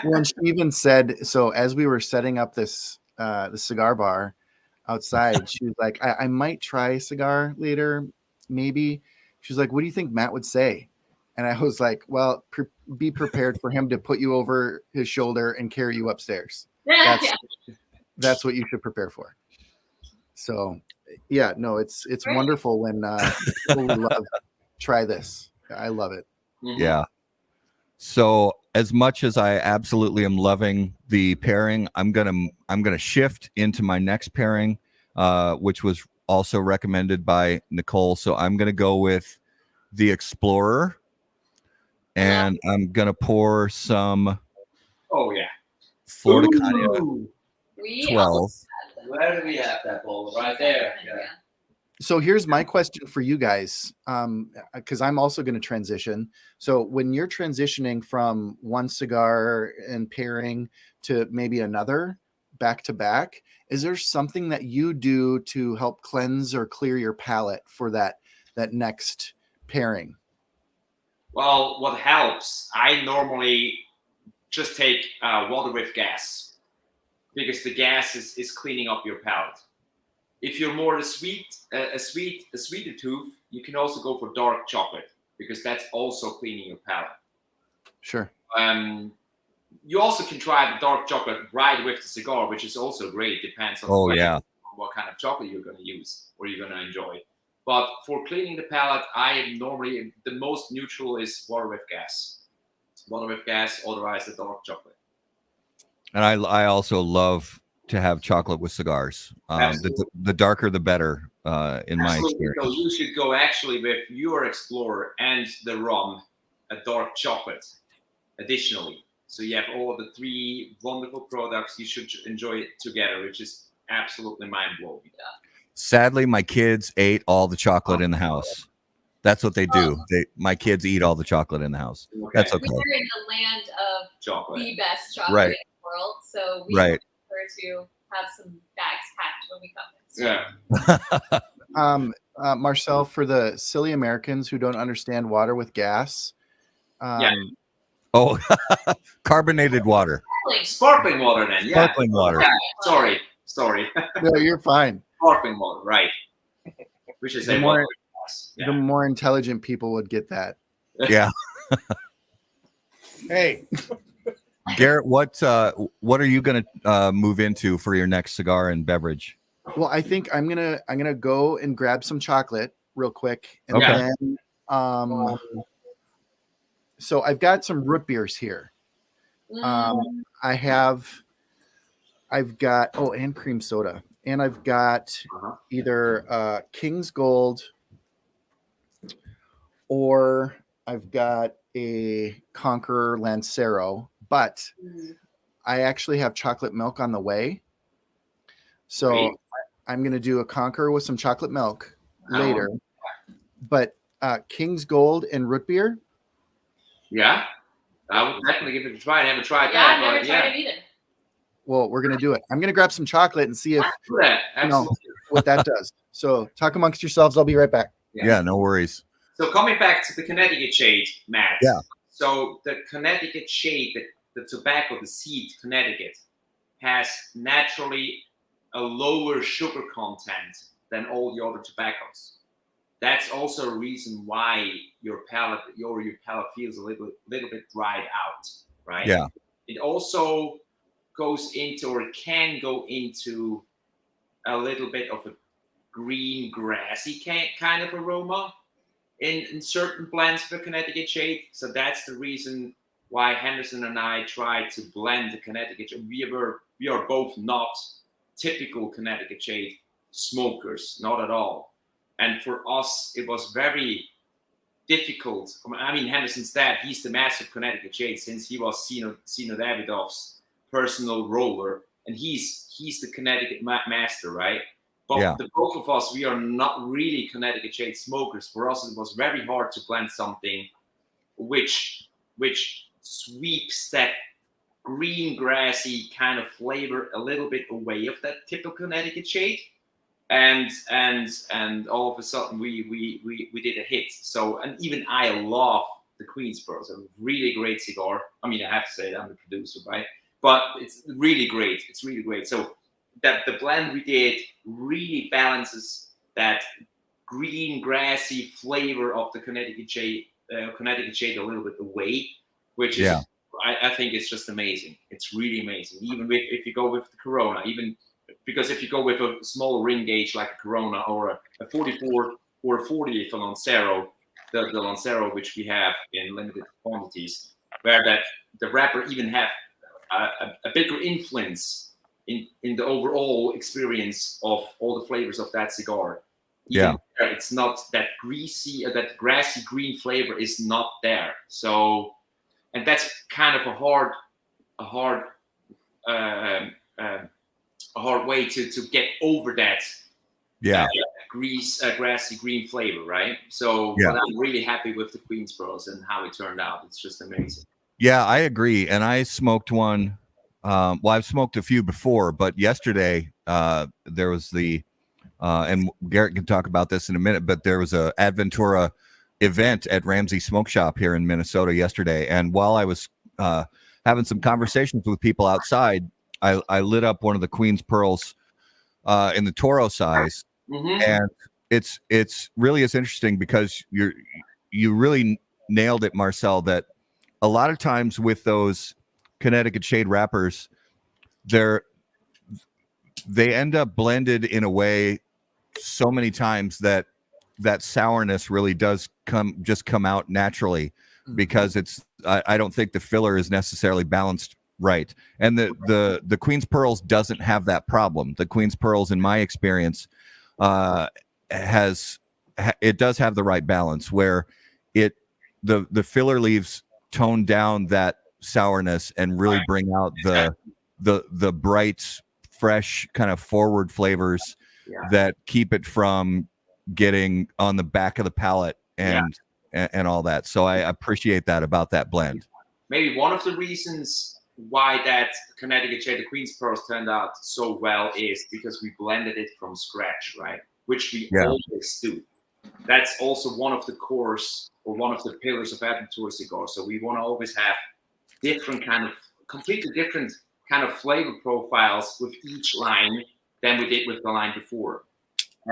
Well, and she even said, so as we were setting up this the cigar bar outside, she was like, I might try a cigar later, maybe. She's like, what do you think Matt would say? And I was like, well, be prepared for him to put you over his shoulder and carry you upstairs. That's what you should prepare for. So yeah, no, it's wonderful when people we love try this. I love it. Yeah. So as much as I absolutely am loving the pairing, I'm gonna shift into my next pairing, which was also recommended by Nicole. So I'm gonna go with the Explorer, and I'm gonna pour some. Oh yeah. Florida Cognac 12. Where do we have that bowl? Right there. Yeah. So here's my question for you guys, because I'm also going to transition. So when you're transitioning from one cigar and pairing to maybe another back to back, is there something that you do to help cleanse or clear your palate for that next pairing? Well, what helps, I normally just take water with gas, because the gas is cleaning up your palate. If you're more a sweeter tooth, you can also go for dark chocolate, because that's also cleaning your palate. Sure. You also can try the dark chocolate right with the cigar, which is also great. Depends on what kind of chocolate you're going to use or you're going to enjoy. But for cleaning the palate, I normally, the most neutral is water with gas. Water with gas, otherwise the dark chocolate. And I also love to have chocolate with cigars. The darker the better, in my experience. So you should go actually with your Explorer and the rum, a dark chocolate, additionally. So you have all the three wonderful products. You should enjoy it together, which is absolutely mind-blowing. Yeah. Sadly, my kids ate all the chocolate in the house. That's what they do. My kids eat all the chocolate in the house. Okay. That's okay. We're in the land of chocolate, the best chocolate in the world. So we prefer to have some bags packed when we come in. Yeah. Marcel, for the silly Americans who don't understand water with gas. Carbonated water. Sparkling water then. Yeah. Sparkling water. Yeah. Sorry. No, you're fine. Sparkling water, right. Which is the more intelligent people would get that. Yeah. Hey. Garrett, what are you going to move into for your next cigar and beverage? Well, I think I'm gonna go and grab some chocolate real quick, and then so I've got some root beers here. I've got and cream soda, and I've got either King's Gold or I've got a Conqueror Lancero, but I actually have chocolate milk on the way. So I'm going to do a Conqueror with some chocolate milk later. But King's Gold and root beer. Yeah. I would definitely give it a try. I haven't tried that. I've never tried it either. Well, we're going to do it. I'm going to grab some chocolate and see if what that does. So talk amongst yourselves. I'll be right back. Yeah, no worries. So coming back to the Connecticut shade, Matt. Yeah. So the Connecticut shade, the tobacco, the seed Connecticut, has naturally a lower sugar content than all the other tobaccos. that's also a reason why your palate feels a little bit dried out, right? Yeah. It also goes into, or it can go into, a little bit of a green grassy kind of aroma in certain blends for Connecticut Shade. So that's the reason why Henderson and I tried to blend the Connecticut Shade. We are both not typical Connecticut Shade smokers, not at all. And for us, it was very difficult. I mean, Henderson's dad, he's the master of Connecticut Shade since he was Sino Davidoff's personal roller, and he's the Connecticut master, right? But the both of us, we are not really Connecticut Shade smokers. For us, it was very hard to blend something which sweeps that green grassy kind of flavor a little bit away of that typical Connecticut Shade, and all of a sudden we did a hit. So, and even I love the Queensboro. It's a really great cigar. I mean, I have to say I'm the producer, right? But it's really great. It's really great. So that the blend we did really balances that green grassy flavor of the Connecticut Shade a little bit away, which is, I think it's just amazing. It's really amazing. Even if you go with the Corona, even because if you go with a smaller ring gauge like a Corona or a 44 or a 40 for Lancero, the Lancero which we have in limited quantities, where that the wrapper even have a bigger influence in the overall experience of all the flavors of that cigar. Even it's not that greasy, that grassy green flavor is not there. So, and that's kind of a hard way to get over that. Grassy green flavor, right? So, but I'm really happy with the Queensboros and how it turned out. It's just amazing. Yeah, I agree. And I smoked one. Well, I've smoked a few before, but yesterday there was the, and Garrett can talk about this in a minute, but there was a Adventura event at Ramsey Smoke Shop here in Minnesota yesterday. And while I was having some conversations with people outside, I lit up one of the Queen's Pearls in the Toro size. And it's really is interesting because you really nailed it, Marcel, that a lot of times with those Connecticut Shade wrappers, they end up blended in a way so many times that sourness really does come out naturally, because I don't think the filler is necessarily balanced right. And the Queen's Pearls doesn't have that problem. The Queen's Pearls, in my experience, does have the right balance where the filler leaves tone down that sourness and really bring out the bright, fresh kind of forward flavors that keep it from getting on the back of the palate and all that. So I appreciate that about that blend. Maybe one of the reasons why that Connecticut Shade, the Queen's Pearls, turned out so well is because we blended it from scratch, right? Which we always do. That's also one of the cores or one of the pillars of Adventura cigars. So we want to always have completely different kind of flavor profiles with each line than we did with the line before.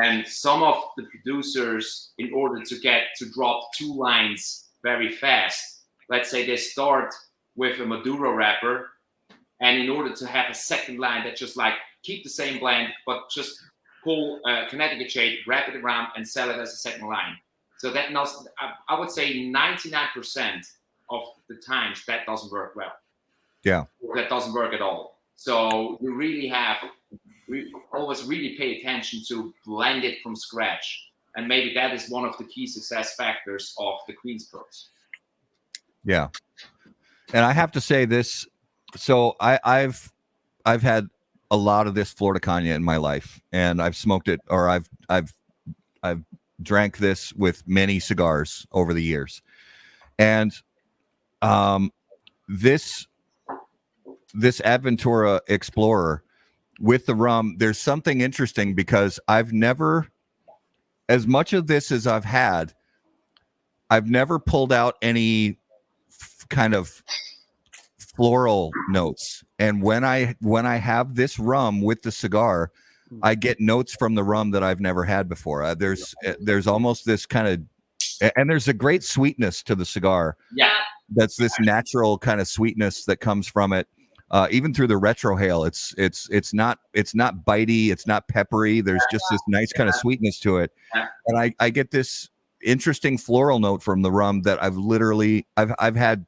And some of the producers, in order to drop two lines very fast, let's say they start with a Maduro wrapper, and in order to have a second line that just like keep the same blend, but just pull Connecticut Shade, wrap it around, and sell it as a second line. So that I would say 99% of the times that doesn't work well. Yeah, that doesn't work at all. So you really always really pay attention to blend it from scratch, and maybe that is one of the key success factors of the Queen's Pearls. Yeah, and I have to say this. So I've had a lot of this Florida Cognac in my life, and I've smoked it, or I've drank this with many cigars over the years, and this Adventura Explorer with the rum, there's something interesting because I've never, as much of this as I've never pulled out any kind of floral notes. And when I have this rum with the cigar, I get notes from the rum that I've never had before. There's almost this kind of, and there's a great sweetness to the cigar. Yeah. That's this natural kind of sweetness that comes from it. Even through the retrohale, it's not bitey, it's not peppery. There's just this nice kind of sweetness to it, and I get this interesting floral note from the rum that I've had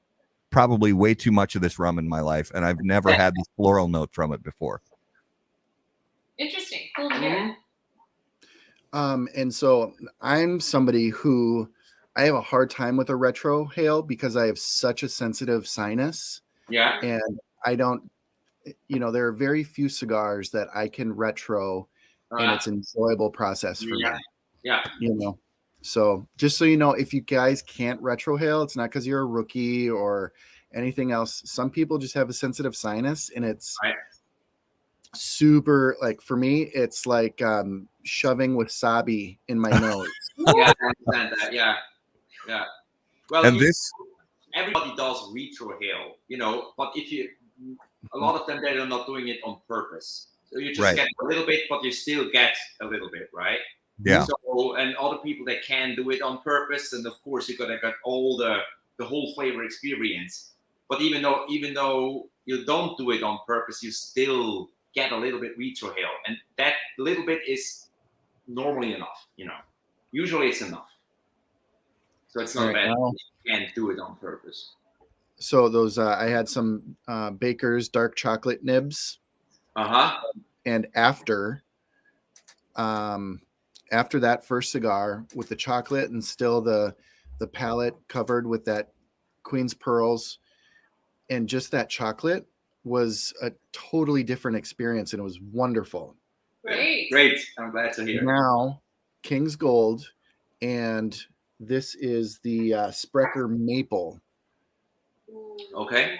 probably way too much of this rum in my life, and I've never had this floral note from it before. Interesting. Cool to hear. And so I'm somebody who I have a hard time with a retrohale because I have such a sensitive sinus. Yeah. And I don't, there are very few cigars that I can retro and it's an enjoyable process for me. Yeah. So just so you know, if you guys can't retrohale, it's not because you're a rookie or anything else. Some people just have a sensitive sinus, and it's super, like, for me, it's like shoving wasabi in my nose. Yeah, I understand that. Yeah. Well, And everybody does retrohale, but a lot of them, they're not doing it on purpose. So you just get a little bit, but you still get a little bit, right? Yeah. So, and other people that can do it on purpose, and of course you're gonna get all the whole flavor experience. But even though you don't do it on purpose, you still get a little bit retrohale, and that little bit is normally enough. Usually it's enough. So it's not bad. You can't do it on purpose. So those I had some Baker's dark chocolate nibs. And after that first cigar with the chocolate and still the palate covered with that Queen's Pearls, and just that chocolate was a totally different experience, and it was wonderful. Great. I'm glad to hear. Now, King's Gold, and this is the Sprecher Maple. Okay.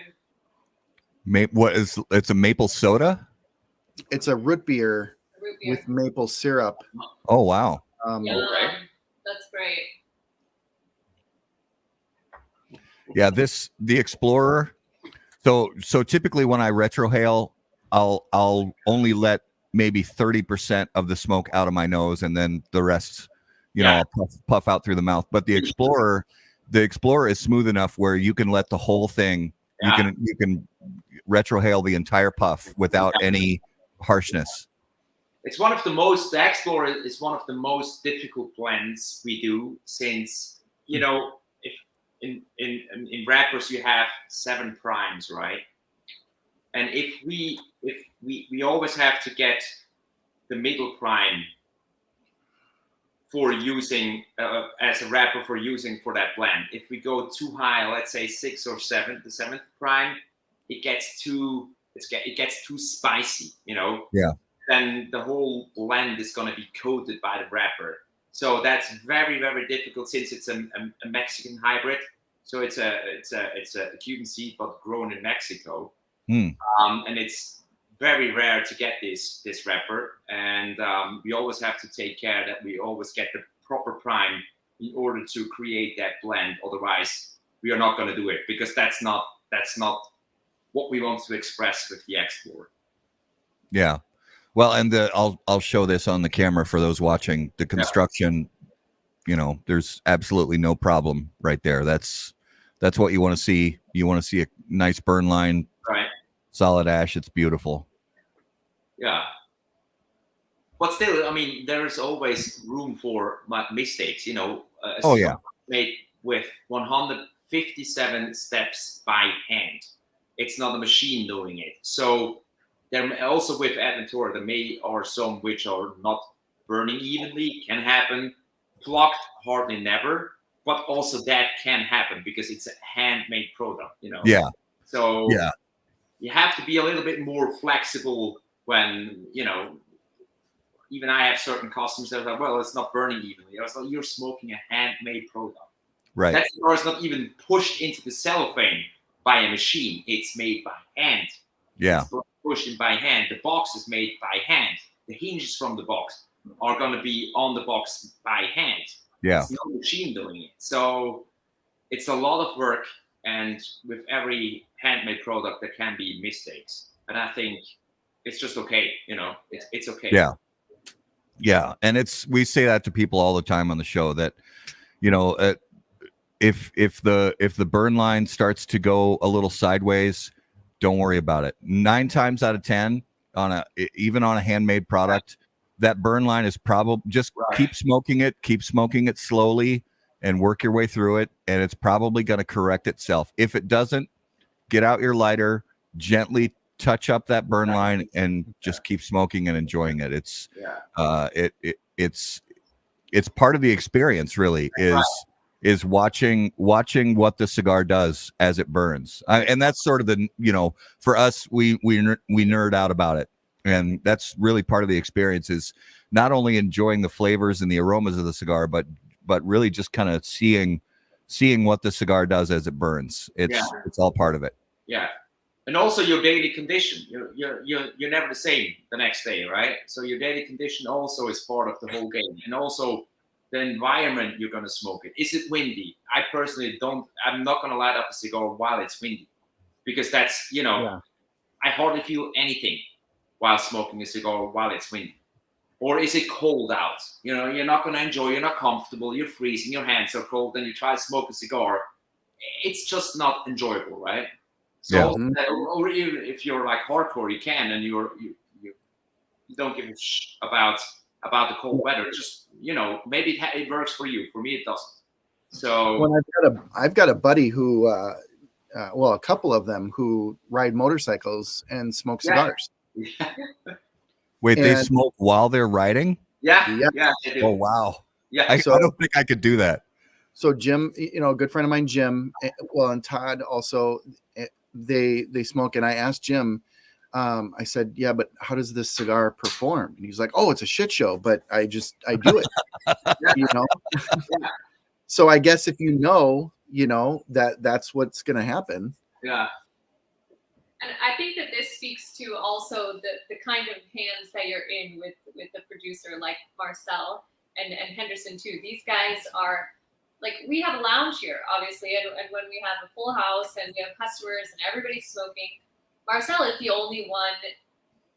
It's a maple soda? It's a root beer with maple syrup. Oh, wow. Okay. That's great. Yeah, the Explorer. So typically when I retrohale, I'll only let maybe 30% of the smoke out of my nose, and then the rest, I'll puff out through the mouth. But the Explorer is smooth enough where you can let the whole thing. You can retrohale the entire puff without any harshness. It's one of the most. The Explorer is one of the most difficult blends we do, since if in wrappers you have 7 primes, right? And if we always have to get the middle prime for using as a wrapper for that blend. If we go too high, let's say 6 or 7, the 7th prime, it gets too spicy, Yeah. Then the whole blend is going to be coated by the wrapper. So that's very, very difficult, since it's a Mexican hybrid. So it's a Cuban seed, but grown in Mexico. And it's very rare to get this wrapper. And we always have to take care that we always get the proper prime in order to create that blend. Otherwise, we are not going to do it, because that's not what we want to express with the Explorer. Yeah. Well, and I'll show this on the camera for those watching. The construction, there's absolutely no problem right there. That's what you want to see. You want to see a nice burn line, right? Solid ash. It's beautiful. Yeah. But still, there is always room for mistakes. Made with 157 steps by hand. It's not a machine doing it. So there also with Adventura, there are some which are not burning evenly, can happen. Plucked, hardly never. But also that can happen because it's a handmade product, Yeah. So you have to be a little bit more flexible when, even I have certain customers that are like, well, it's not burning evenly. I was like, you're smoking a handmade product. Right. That cigar is not even pushed into the cellophane by a machine. It's made by hand. Yeah. It's pushed in by hand. The box is made by hand. The hinges from the box are going to be on the box by hand. Yeah. It's no machine doing it. So it's a lot of work. And with every handmade product, there can be mistakes. And I think it's just okay. It's okay. Yeah. Yeah, and we say that to people all the time on the show that, you know, if the burn line starts to go a little sideways, don't worry about it. 9 times out of 10 even on a handmade product, that burn line is probably just keep smoking it slowly and work your way through it, and it's probably going to correct itself. If it doesn't, get out your lighter, gently touch up that burn line, and just keep smoking and enjoying it. It's it's part of the experience, really, is watching what the cigar does as it burns. And that's sort of the, you know, for us, we nerd out about it, and that's really part of the experience, is not only enjoying the flavors and the aromas of the cigar, but really just kind of seeing what the cigar does as it burns. It's all part of it. Yeah. And also your daily condition. You're never the same the next day, right? So your daily condition also is part of the whole game. And also the environment you're going to smoke it. Is it windy? I personally I'm not going to light up a cigar while it's windy, because that's, you know, I hardly feel anything while smoking a cigar while it's windy. Or is it cold out? You know, you're not going to enjoy, you're not comfortable, you're freezing, your hands are cold, then you try to smoke a cigar. It's just not enjoyable, right? So, or even if you're like hardcore, you can, and you don't give a about the cold weather. Just, you know, maybe it works for you. For me, it doesn't. So when I've got a buddy who, well, a couple of them who ride motorcycles and smoke cigars. Wait, they smoke while they're riding? Yeah, they do. Oh wow. Yeah, I don't think I could do that. So Jim, you know, a good friend of mine, Jim, well, and Todd also, they smoke. And I asked Jim, I said, yeah, but how does this cigar perform? And he's like, oh, it's a shit show, but I do it, you know? So I guess if you know, that's what's going to happen. Yeah. And I think that this speaks to also the kind of hands that you're in with the producer like Marcel and Henderson too. These guys are, like, we have a lounge here, obviously, and when we have a full house and we have customers and everybody's smoking, Marcel is the only one.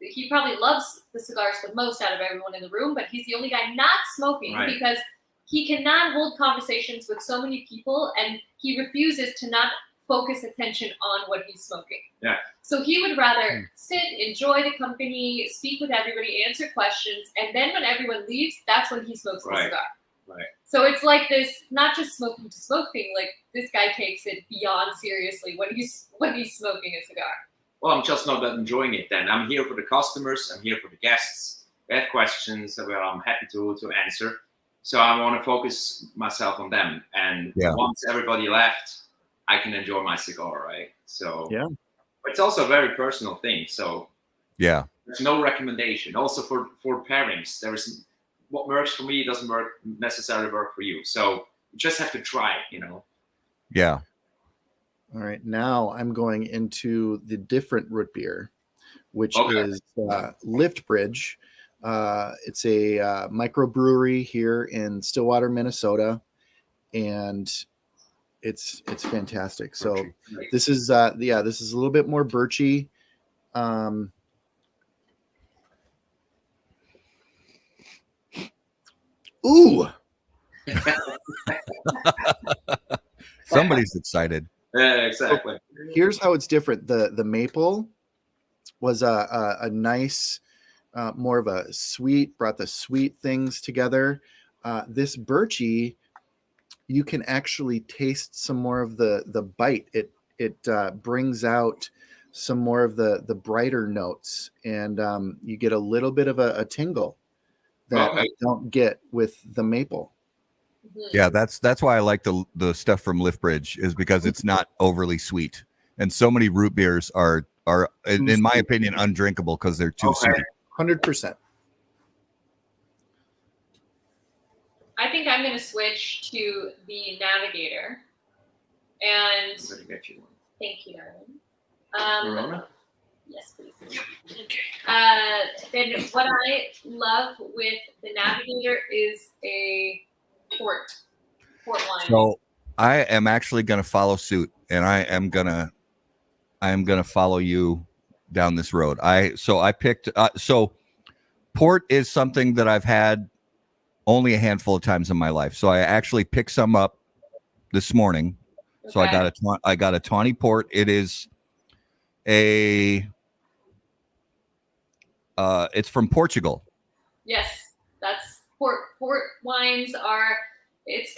He probably loves the cigars the most out of everyone in the room, but he's the only guy not smoking because he cannot hold conversations with so many people, and he refuses to not focus attention on what he's smoking. Yeah. So he would rather sit, enjoy the company, speak with everybody, answer questions, and then when everyone leaves, that's when he smokes the cigar. Right. So it's like this, not just smoking to smoke thing. Like, this guy takes it beyond seriously when he's smoking a cigar. Well, I'm just not enjoying it then. I'm here for the customers. I'm here for the guests. They have questions where I'm happy to answer. So I want to focus myself on them. And once everybody left, I can enjoy my cigar, right? So but it's also a very personal thing. So there's no recommendation. Also for pairings, what works for me doesn't necessarily work for you. So you just have to try, you know. Yeah. All right. Now I'm going into the different root beer, which is Lift Bridge. It's a microbrewery here in Stillwater, Minnesota, and it's fantastic. So this is this is a little bit more birchy. Ooh. Somebody's excited. Yeah, exactly. So here's how it's different. The maple was a nice, more of a sweet, brought the sweet things together. This birchy, you can actually taste some more of the bite. It brings out some more of the brighter notes, and you get a little bit of a tingle that I don't get with the maple. Yeah, that's why I like the stuff from Lift Bridge, is because it's not overly sweet. And so many root beers are in my opinion undrinkable because they're too sweet. 100%. I think I'm going to switch to the Navigator. And thank you, darling. Yes, please. Then what I love with the Navigator is a port wine. So I am actually going to follow suit, and I am going to follow you down this road. I picked port is something that I've had only a handful of times in my life. So I actually picked some up this morning. Okay. So I got a tawny port. It is it's from Portugal. Yes, that's port wines are. It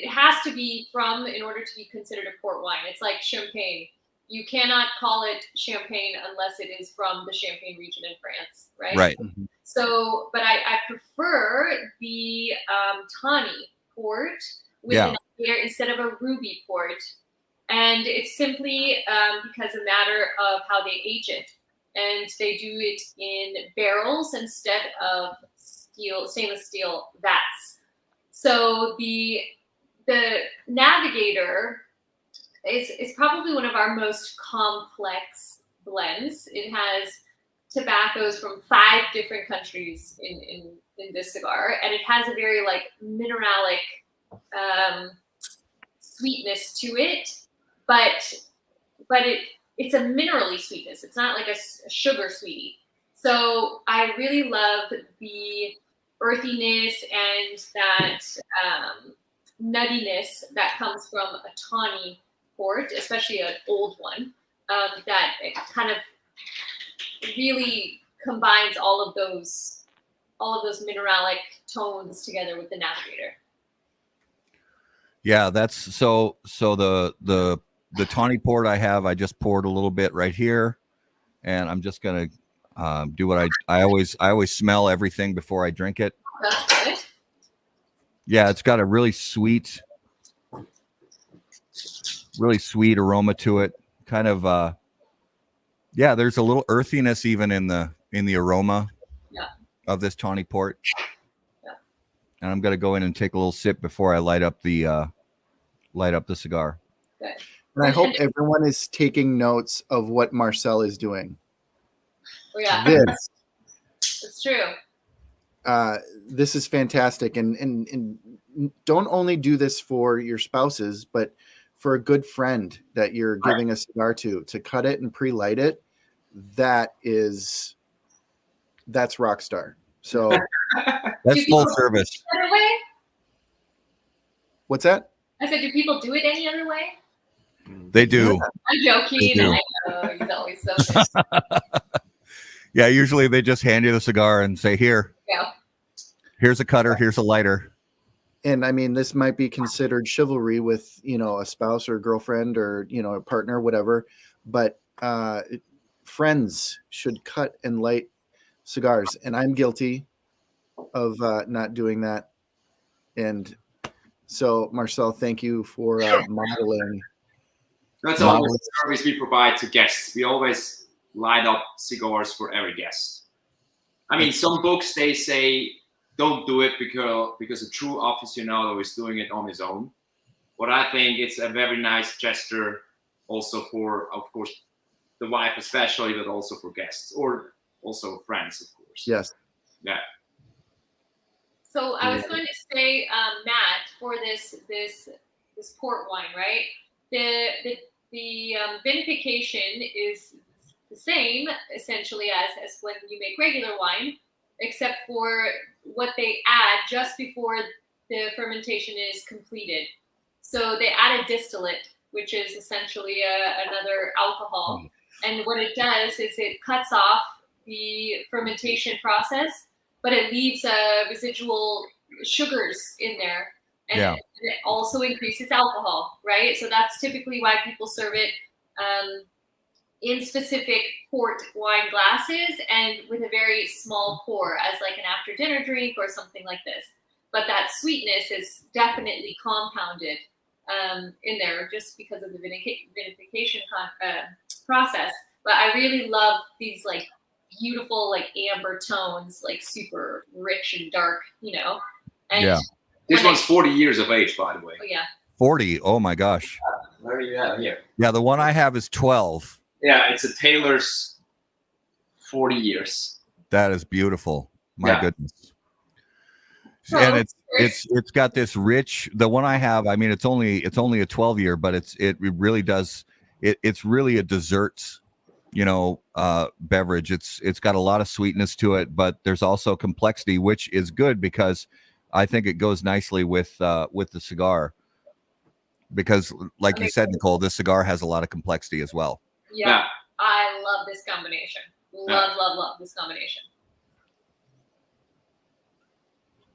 has to be from in order to be considered a port wine. It's like champagne. You cannot call it champagne unless it is from the Champagne region in France, right? Right. So, but I prefer the tawny port with an IPA instead of a ruby port, and it's simply because a matter of how they age it, and they do it in barrels instead of stainless steel vats. So the Navigator is probably one of our most complex blends. It has tobaccos from 5 different countries in this cigar, and it has a very like mineralic sweetness to it, but it's a minerally sweetness. It's not like a sugar sweetie. So I really love the earthiness and that nuttiness that comes from a tawny port, especially an old one, that it kind of really combines all of those mineralic tones together with the Navigator. Yeah, that's so the tawny port I have, I just poured a little bit right here, and I'm just gonna do what I always smell everything before I drink it. That's good. Yeah, it's got a really sweet aroma to it. Kind of there's a little earthiness even in the aroma of this tawny port. Yeah. And I'm gonna go in and take a little sip before I light up the cigar. Good. And I hope everyone is taking notes of what Marcel is doing. Oh, yeah. This, it's true. This is fantastic, and don't only do this for your spouses, but for a good friend that you're giving a cigar to cut it and pre-light it. That's rock star. So that's full service. Other way? What's that? I said, do people do it any other way? They do. I'm joking. I know he's always so nice. Yeah, usually they just hand you the cigar and say, here's a cutter, here's a lighter. And I mean, this might be considered chivalry with, a spouse or girlfriend or, a partner, whatever, but friends should cut and light cigars. And I'm guilty of not doing that. And so, Marcel, thank you for modeling. That's always the service we provide to guests. We always light up cigars for every guest. I mean, some books, they say, don't do it because a true aficionado is doing it on his own. But I think it's a very nice gesture also for, of course, the wife especially, but also for guests or also friends, of course. Yes. Yeah. So I was going to say, Matt, for this port wine, right? The vinification is the same essentially as when you make regular wine, except for what they add just before the fermentation is completed. So they add a distillate, which is essentially another alcohol. And what it does is it cuts off the fermentation process, but it leaves residual sugars in there. And it also increases alcohol, right? So that's typically why people serve it in specific port wine glasses and with a very small pour as like an after dinner drink or something like this. But that sweetness is definitely compounded in there just because of the vinification process. But I really love these like beautiful like amber tones, like super rich and dark, And this one's 40 years of age, by the way. Oh, yeah. 40. Oh my gosh. Where do you have here? Yeah, the one I have is 12. Yeah, it's a Taylor's 40 years. That is beautiful. My goodness. And it's got this rich. The one I have, I mean, it's only a 12 year, but it really does. It's really a desserts beverage. It's got a lot of sweetness to it, but there's also complexity, which is good because I think it goes nicely with the cigar. Because, like you said, Nicole, this cigar has a lot of complexity as well. Yeah. I love this combination. Love this combination.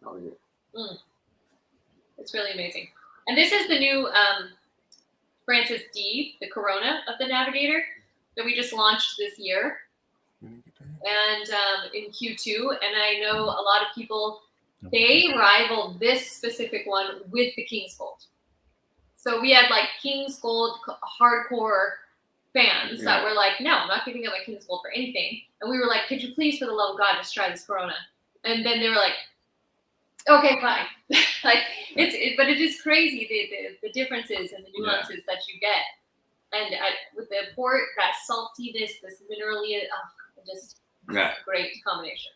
Oh, yeah. It's really amazing. And this is the new Francis D, the Corona of the Navigator, that we just launched this year. And in Q2. And I know a lot of people, they rival this specific one with the King's Gold. So we had like King's Gold hardcore fans that were like, no, I'm not giving up my King's Gold for anything. And we were like, could you please, for the love of God, just try this Corona? And then they were like, okay, fine. Like but it is crazy the differences and the nuances that you get. And with the port, that saltiness, this minerally, just great combination.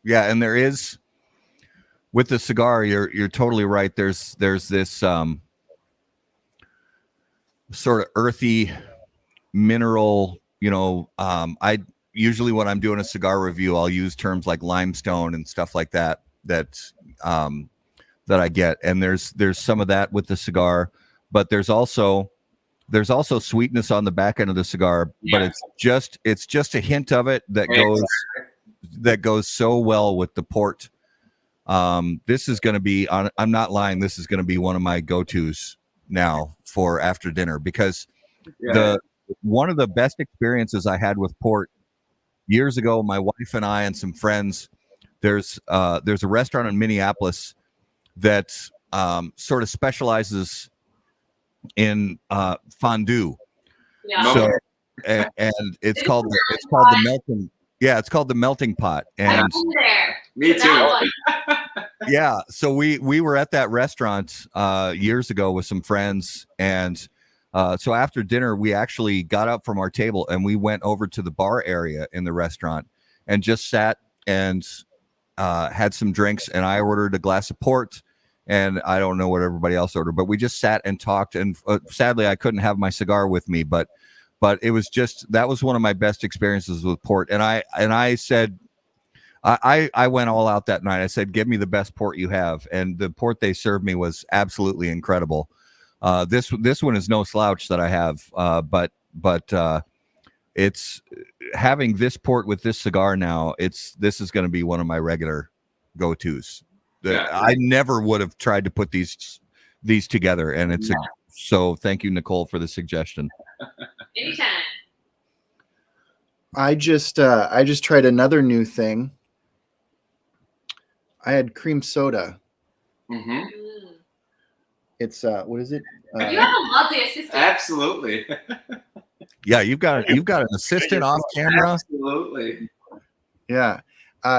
Yeah, and there is with the cigar, you're totally right. There's this sort of earthy mineral, I usually when I'm doing a cigar review, I'll use terms like limestone and stuff like that I get. And there's some of that with the cigar, but there's also sweetness on the back end of the cigar, but it's just a hint of it that goes so well with the port. This is going to be, I'm not lying, this is going to be one of my go-tos now for after dinner, because one of the best experiences I had with port years ago, my wife and I and some friends, there's a restaurant in Minneapolis that sort of specializes in fondue. So and it's called the melting. Yeah, it's called the Melting Pot. And there. Me too. Yeah, so we were at that restaurant years ago with some friends, and so after dinner we actually got up from our table and we went over to the bar area in the restaurant and just sat and had some drinks, and I ordered a glass of port, and I don't know what everybody else ordered, but we just sat and talked, and sadly I couldn't have my cigar with me, but it was that was one of my best experiences with port. And I said, I went all out that night. I said, give me the best port you have. And the port they served me was absolutely incredible. This one is no slouch that I have. But it's having this port with this cigar now, this is going to be one of my regular go-tos. I never would have tried to put these together. And so thank you, Nicole, for the suggestion. Anytime. I just tried another new thing. I had cream soda. Mm-hmm. It's what is it? You have a lovely assistant. Absolutely. Yeah, you've got an assistant off camera. Absolutely. Yeah.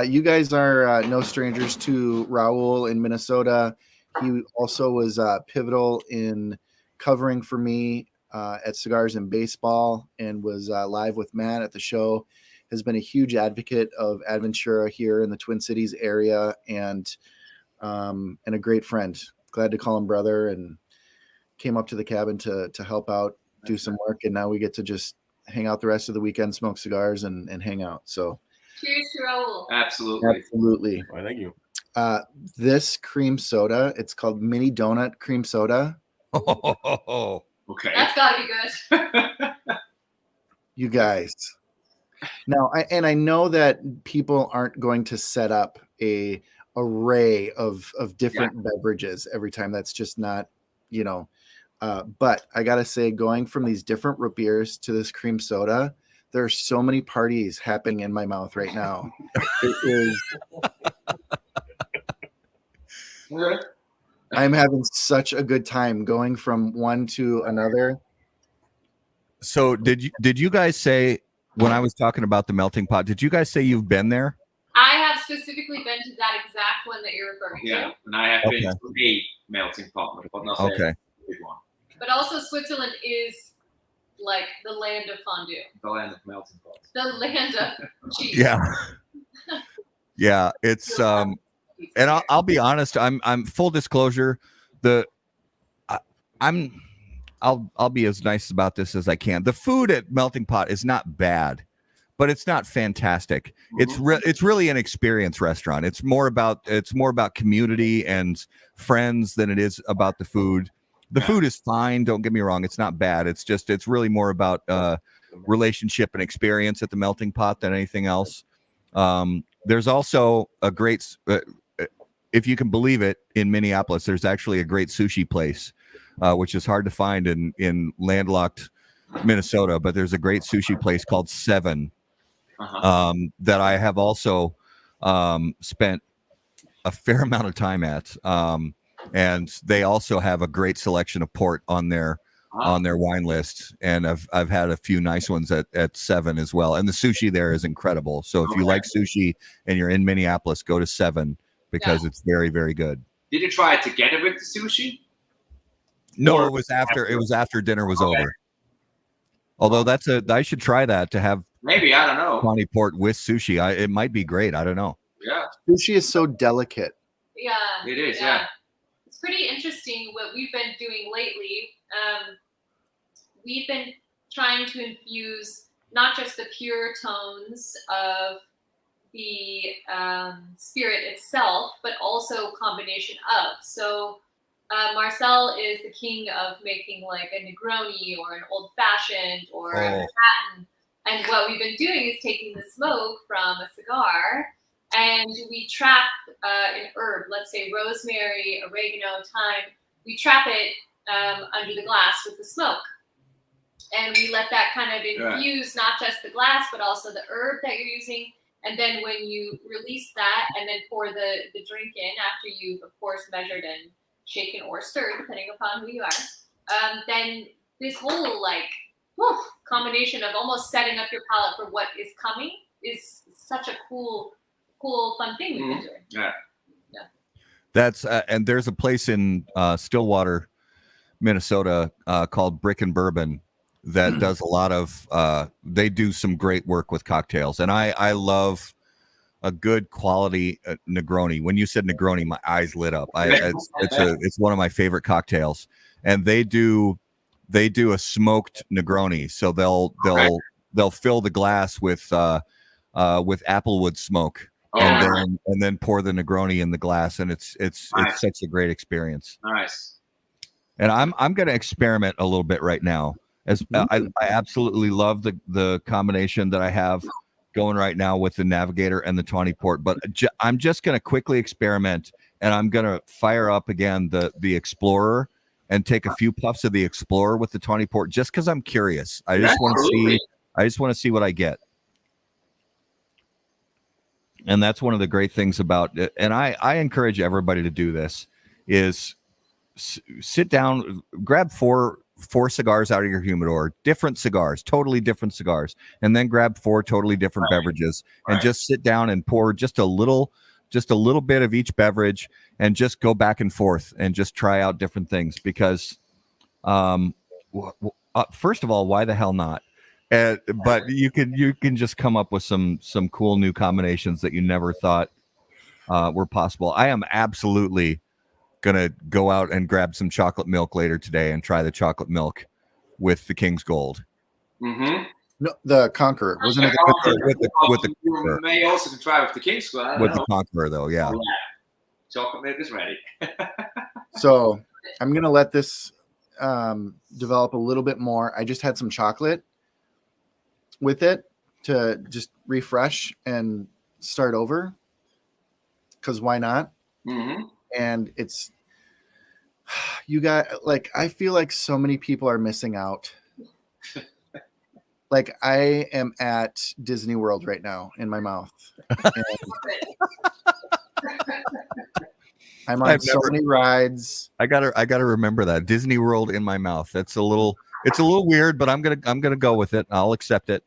You guys are no strangers to Raul in Minnesota. He also was pivotal in covering for me at Cigars and Baseball, and was live with Matt at the show. Has been a huge advocate of Adventura here in the Twin Cities area, and a great friend. Glad to call him brother, and came up to the cabin to help out, do some work, and now we get to just hang out the rest of the weekend, smoke cigars, and hang out. So cheers to Raul. Absolutely. Why, thank you. This cream soda, it's called Mini Donut Cream Soda. Oh, okay. That's gotta be good. You guys. Now, I know that people aren't going to set up a array of different beverages every time. That's just not, but I gotta say, going from these different root beers to this cream soda, there are so many parties happening in my mouth right now. It is. I'm having such a good time going from one to another. So did you guys say, when I was talking about the Melting Pot, did you guys say you've been there? I have specifically been to that exact one that you're referring to. Yeah, and I have been to a melting pot, but not a big one. But also Switzerland is like the land of fondue. The land of melting pot. The land of cheese. Yeah. Yeah, it's and I'll be honest, I'm full disclosure, I'm I'll be as nice about this as I can. The food at Melting Pot is not bad, but it's not fantastic. It's really an experience restaurant. It's more about community and friends than it is about the food. The food is fine, don't get me wrong. It's not bad. It's really more about relationship and experience at the Melting Pot than anything else. There's also a great, if you can believe it, in Minneapolis, there's actually a great sushi place, which is hard to find in landlocked Minnesota, but there's a great sushi place called Seven that I have also spent a fair amount of time at. And they also have a great selection of port on their wine list, and I've had a few nice ones at Seven as well. And the sushi there is incredible. So if you like sushi and you're in Minneapolis, go to Seven because it's very, very good. Did you try it together with the sushi? No, it was after dinner was over. Although I should try that to have maybe, I don't know, Tawny Port with sushi. It might be great. I don't know. Yeah, sushi is so delicate. Yeah, it is. Yeah. It's pretty interesting what we've been doing lately. We've been trying to infuse not just the pure tones of the spirit itself, but also combination of. So Marcel is the king of making like a Negroni or an old fashioned or a Manhattan. And what we've been doing is taking the smoke from a cigar and we trap an herb, let's say rosemary, oregano, thyme. We trap it under the glass with the smoke. And we let that kind of infuse not just the glass, but also the herb that you're using. And then when you release that and then pour the drink in after you've, of course, measured and shaken or stirred, depending upon who you are, then this whole combination of almost setting up your palate for what is coming is such a cool, fun thing we've been doing. Yeah. That's and there's a place in Stillwater, Minnesota called Brick and Bourbon that does a lot of they do some great work with cocktails, and I love a good quality Negroni. When you said Negroni, my eyes lit up. It's one of my favorite cocktails, and they do a smoked Negroni, so they'll fill the glass with applewood smoke. And then pour the Negroni in the glass, and it's nice. Such a great experience. Nice. And I'm going to experiment a little bit right now. As I absolutely love the combination that I have going right now with the Navigator and the Tawny Port, but I'm just going to quickly experiment, and I'm going to fire up again the Explorer and take a few puffs of the Explorer with the Tawny Port, just because I'm curious. I just want to see what I get. And that's one of the great things about it. And I encourage everybody to do this is sit down, grab four cigars out of your humidor, different cigars, totally different cigars, and then grab four totally different beverages and just sit down and pour just a little bit of each beverage and just go back and forth and just try out different things because first of all, why the hell not? But you can just come up with some cool new combinations that you never thought were possible. I am absolutely gonna go out and grab some chocolate milk later today and try the chocolate milk with the King's Gold. Mm-hmm. No, the Conqueror wasn't it? With the you may also try with the King's Gold. The Conqueror, though, yeah. Chocolate milk is ready. So I'm gonna let this develop a little bit more. I just had some chocolate with it to just refresh and start over because why not? Mm-hmm. And it's I feel like so many people are missing out. Like I am at Disney World right now in my mouth. I'm on many rides. I gotta remember that Disney World in my mouth. It's a little weird, but I'm gonna go with it. I'll accept it.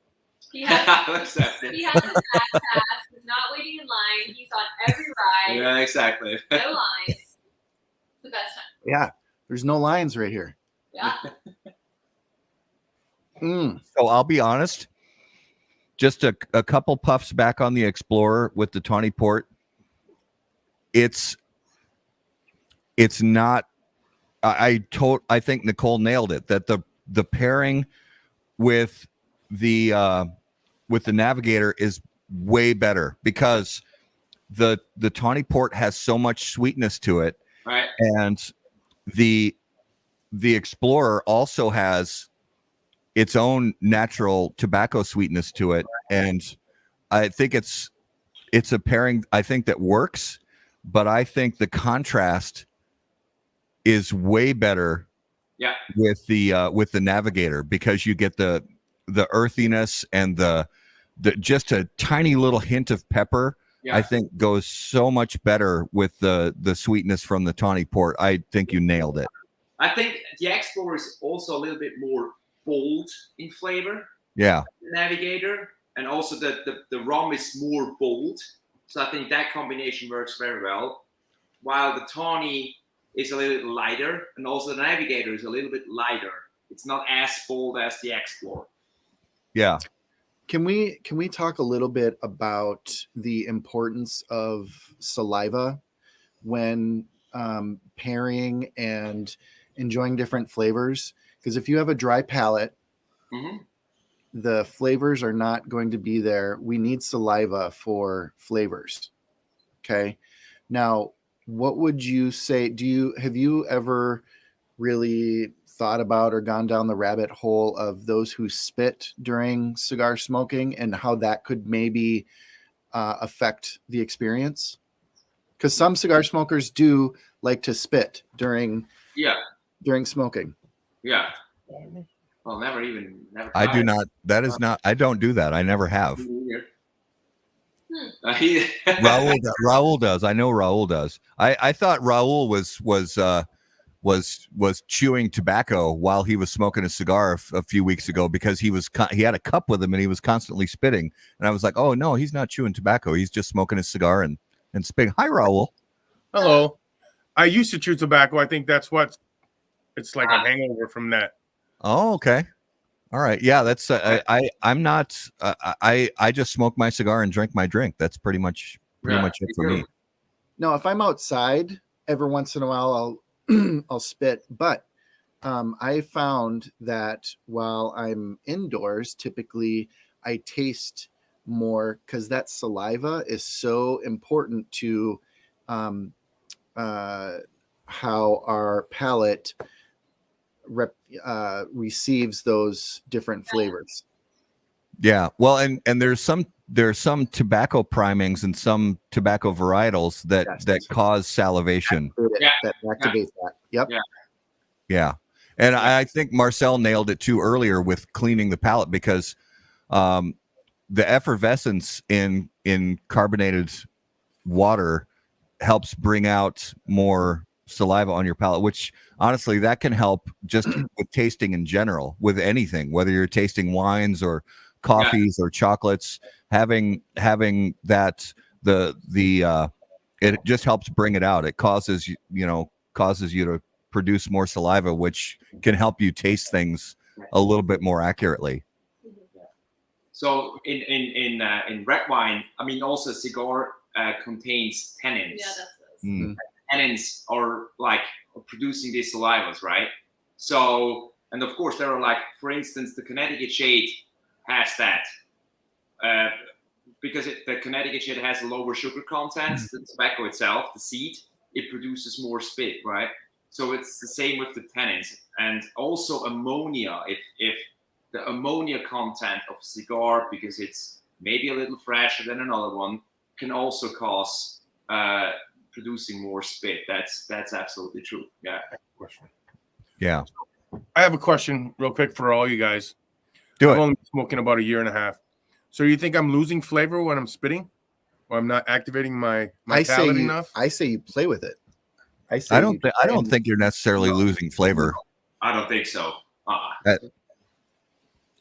He has his backpack. He's not waiting in line. He's on every ride. Yeah, exactly. No lines. It's the best time. Yeah, there's no lines right here. Yeah. So I'll be honest. Just a couple puffs back on the Explorer with the Tawny Port. It's not I think Nicole nailed it. That the pairing with the Navigator is way better because the Tawny Port has so much sweetness to it, Right. and the Explorer also has its own natural tobacco sweetness to it, and I think it's a pairing I think that works, but I think the contrast is way better with the Navigator because you get the earthiness and the just a tiny little hint of pepper. I think goes so much better with the sweetness from the Tawny Port. I think you nailed it. I think the Explorer is also a little bit more bold in flavor. Yeah. The Navigator, and also the rum is more bold. So I think that combination works very well. While the Tawny is a little bit lighter, and also the Navigator is a little bit lighter. It's not as bold as the Explorer. Yeah. Can we talk a little bit about the importance of saliva when pairing and enjoying different flavors? Because if you have a dry palate, the flavors are not going to be there. We need saliva for flavors. Okay. Now, what would you say? Have you ever really thought about or gone down the rabbit hole of those who spit during cigar smoking and how that could maybe affect the experience? Because some cigar smokers do like to spit during smoking. Yeah. Well, never. I do not. That is not. I don't do that. I never have. Raul does. I know Raul does. I thought Raul was chewing tobacco while he was smoking a cigar a few weeks ago because he had a cup with him and he was constantly spitting. And I was like, oh no, he's not chewing tobacco. He's just smoking a cigar and spitting. Hi, Raul. Hello. I used to chew tobacco. I think that's it's like a hangover from that. Oh, okay. All right. Yeah, that's I'm not I just smoke my cigar and drink my drink. That's pretty much it for me. No, if I'm outside, every once in a while I'll spit, but I found that while I'm indoors, typically I taste more because that saliva is so important to how our palate receives those different flavors. Yeah. Well, and there's some tobacco primings and some tobacco varietals that cause salivation. That activates that. Yep. Yeah. And I think Marcel nailed it too earlier with cleaning the palate because the effervescence in carbonated water helps bring out more saliva on your palate, which honestly that can help just with tasting in general with anything, whether you're tasting wines or coffees or chocolates, having that it just helps bring it out. It causes you to produce more saliva, which can help you taste things a little bit more accurately. So in red wine, I mean, also cigar contains tannins. Yeah, that's Tannins are like producing these salivas, right? So, and of course there are like, for instance, the Connecticut shade has that because the Connecticut shade has a lower sugar content. The tobacco itself, the seed, it produces more spit, right? So it's the same with the tannins, and also ammonia. If the ammonia content of a cigar, because it's maybe a little fresher than another one, can also cause producing more spit. That's absolutely true. Yeah. Yeah. I have a question real quick for all you guys. I've only been smoking about a year and a half. So you think I'm losing flavor when I'm spitting? Or I'm not activating my palate enough? I say you play with it. I don't think you're necessarily losing flavor. I don't think so.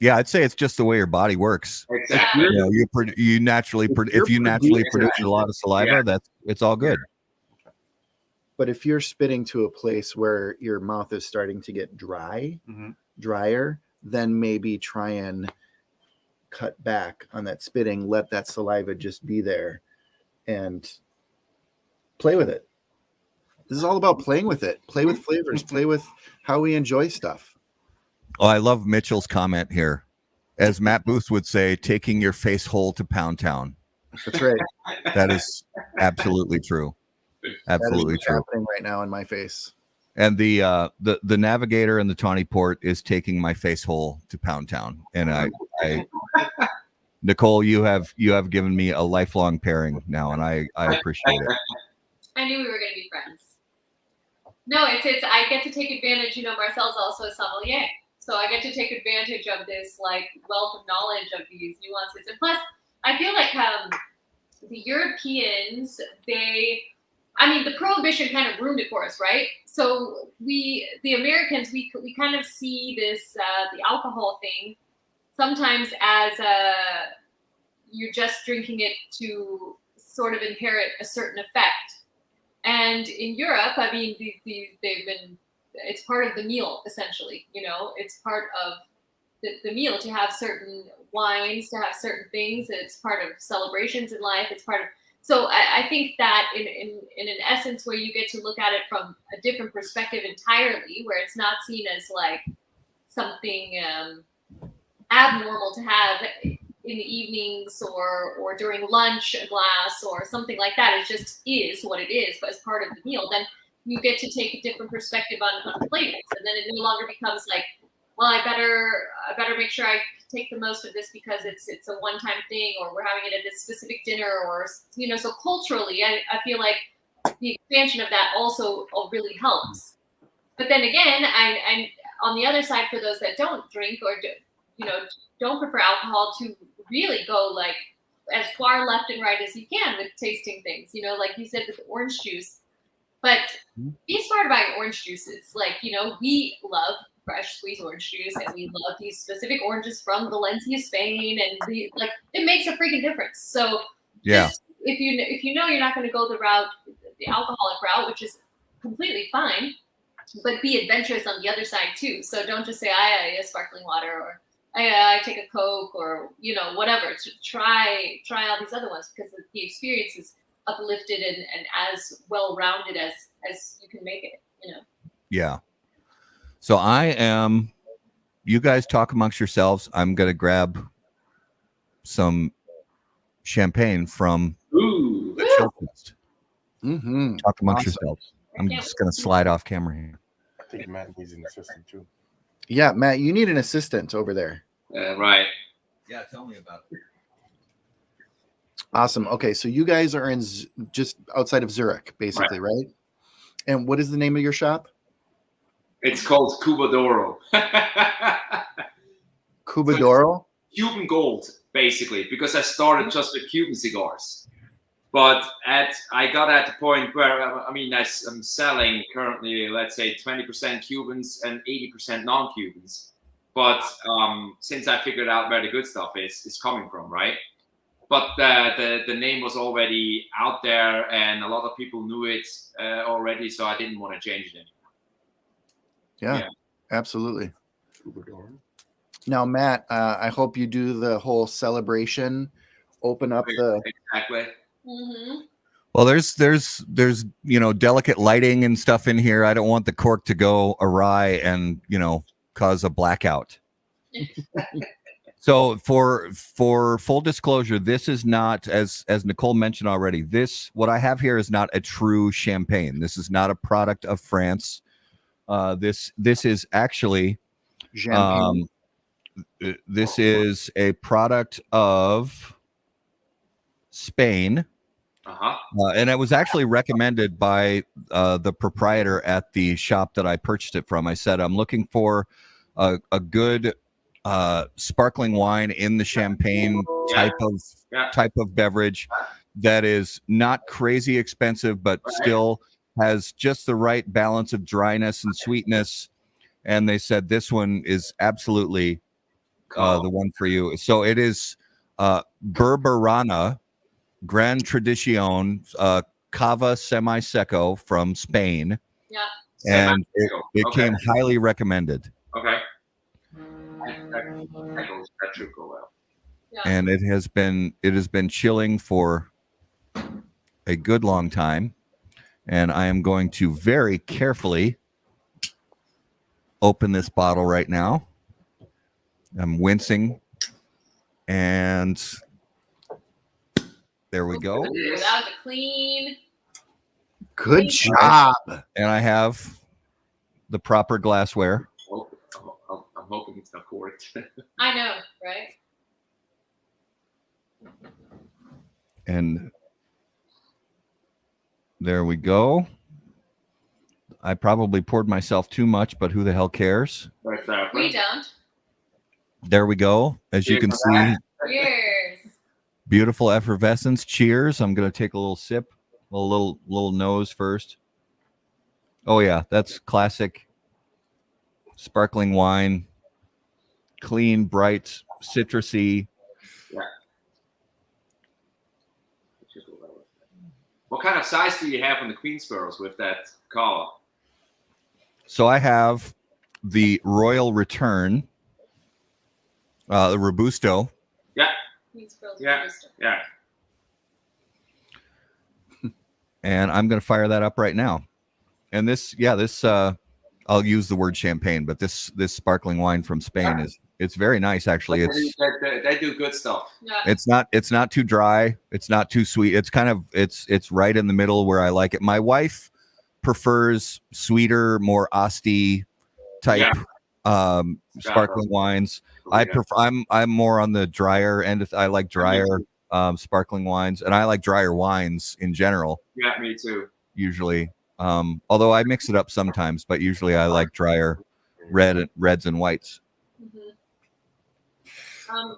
Yeah, I'd say it's just the way your body works. Exactly. You naturally produce a lot of saliva, it's all good. But if you're spitting to a place where your mouth is starting to get drier, then maybe try and cut back on that spitting, let that saliva just be there and play with it. This is all about playing with it. Play with flavors. Play with how we enjoy stuff. Oh, I love Mitchell's comment here. As Matt Booth would say, taking your face hole to Pound Town. That's right. That is absolutely true. Absolutely that is true. happening right now in my face. And the Navigator and the Tawny Port is taking my face hole to Pound Town. And I Nicole, you have given me a lifelong pairing now, and I appreciate it. I knew we were going to be friends. No, it's I get to take advantage. Marcel's also a sommelier, so I get to take advantage of this like wealth of knowledge of these nuances. And plus, I feel like the Europeans, the prohibition kind of ruined it for us, right? So the Americans, we kind of see this the alcohol thing sometimes as you're just drinking it to sort of inherit a certain effect. And in Europe, it's part of the meal, essentially. It's part of the meal to have certain wines, to have certain things. It's part of celebrations in life. It's part of. So I think that in an essence, where you get to look at it from a different perspective entirely, where it's not seen as like something abnormal to have in the evenings or during lunch, a glass or something like that. It just is what it is, but as part of the meal, then you get to take a different perspective on flavors, and then it no longer becomes like, well, I better make sure I take the most of this because it's a one-time thing, or we're having it at this specific dinner, or so culturally, I feel like the expansion of that also really helps. But then again, I on the other side, for those that don't drink or don't prefer alcohol, to really go like as far left and right as you can with tasting things, like you said with the orange juice. But be smart about your orange juices. Like, we love fresh squeezed orange juice, and we love these specific oranges from Valencia, Spain, and it makes a freaking difference. So yeah, if you know you're not going to go the alcoholic route, which is completely fine, but be adventurous on the other side too. So don't just say I sparkling water, or I take a Coke, or whatever. To try all these other ones, because the experience is uplifted and as well rounded as you can make it. Yeah. So you guys talk amongst yourselves. I'm going to grab some champagne from the chill test. Mm-hmm. Talk amongst yourselves. I'm just going to slide off camera here. I think Matt needs an assistant too. Yeah, Matt, you need an assistant over there. Right. Yeah, tell me about it. Awesome. Okay, so you guys are in just outside of Zurich, basically, right? And what is the name of your shop? It's called Cubadoro. Cubadoro? Cuban gold, basically, because I started just with Cuban cigars. But I got at the point where, I'm selling currently, let's say, 20% Cubans and 80% non-Cubans. But since I figured out where the good stuff is coming from, right? But the name was already out there, and a lot of people knew it already, so I didn't want to change it anymore. Yeah, absolutely. Now, Matt, I hope you do the whole celebration. Open up the exactly. Mm-hmm. Well, there's delicate lighting and stuff in here. I don't want the cork to go awry and cause a blackout. So for full disclosure, this is not, as Nicole mentioned already, what I have here is not a true champagne. This is not a product of France. This is actually champagne. This is a product of Spain. And it was actually recommended by the proprietor at the shop that I purchased it from. I said, I'm looking for a good sparkling wine in the champagne type of beverage that is not crazy expensive, but still has just the right balance of dryness and sweetness. And they said this one is absolutely the one for you. So it is Berberana Gran Tradicion Cava Semi-Seco from Spain. Yeah. And it came highly recommended. Okay. That should go well. Yeah. And it has been chilling for a good long time. And I am going to very carefully open this bottle right now. I'm wincing. And there we go. Ooh, that was a clean. Good job. And I have the proper glassware. I'm hoping it's not corked. I know, right? And there we go. I probably poured myself too much, but who the hell cares? We don't. There we go. As you can see, Cheers. beautiful effervescence. Cheers. I'm going to take a little sip, a little nose first. Oh, yeah, that's classic sparkling wine. Clean, bright, citrusy. Yeah. What kind of size do you have on the Queensboroughs with that color? So I have the Royal Return, the Robusto. Yeah. Yeah. Yeah. And I'm going to fire that up right now. And this, I'll use the word champagne, but this sparkling wine from Spain it's very nice, actually. They do good stuff. Yeah. It's not too dry. It's not too sweet. It's kind of, it's right in the middle where I like it. My wife prefers sweeter, more Asti type sparkling wines. I'm more on the drier end. I like drier sparkling wines, and I like drier wines in general. Yeah, me too. Usually, although I mix it up sometimes, but usually I like drier reds and whites. Mm-hmm.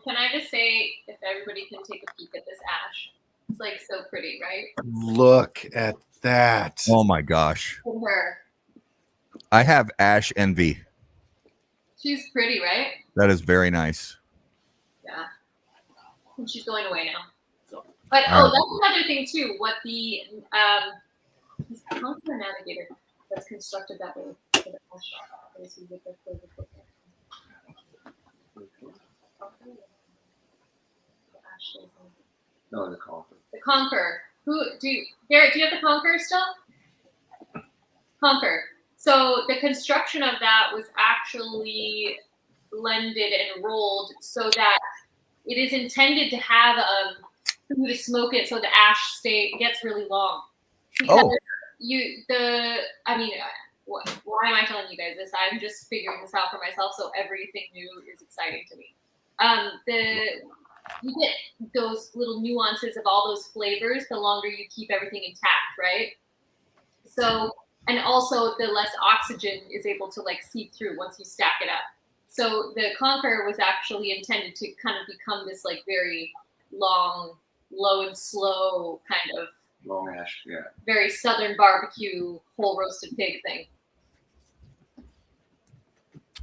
Can I just say, if everybody can take a peek at this ash, it's like so pretty, right? Look at that. Oh my gosh! Her. I have ash envy. She's pretty, right? That is very nice. Yeah. And she's going away now. But that's another thing too. What the counselor navigator that's constructed that way for the ash. No, the Conqueror. The Conqueror. Garrett, do you have the Conqueror still? Conqueror. So the construction of that was actually blended and rolled so that it is intended to have food to smoke it, so the ash gets really long. Because why am I telling you guys this? I'm just figuring this out for myself, so everything new is exciting to me. You get those little nuances of all those flavors the longer you keep everything intact, right? So, and also the less oxygen is able to like seep through once you stack it up. So the Conqueror was actually intended to kind of become this like very long, low and slow kind of long ash, yeah. Very southern barbecue, whole roasted pig thing.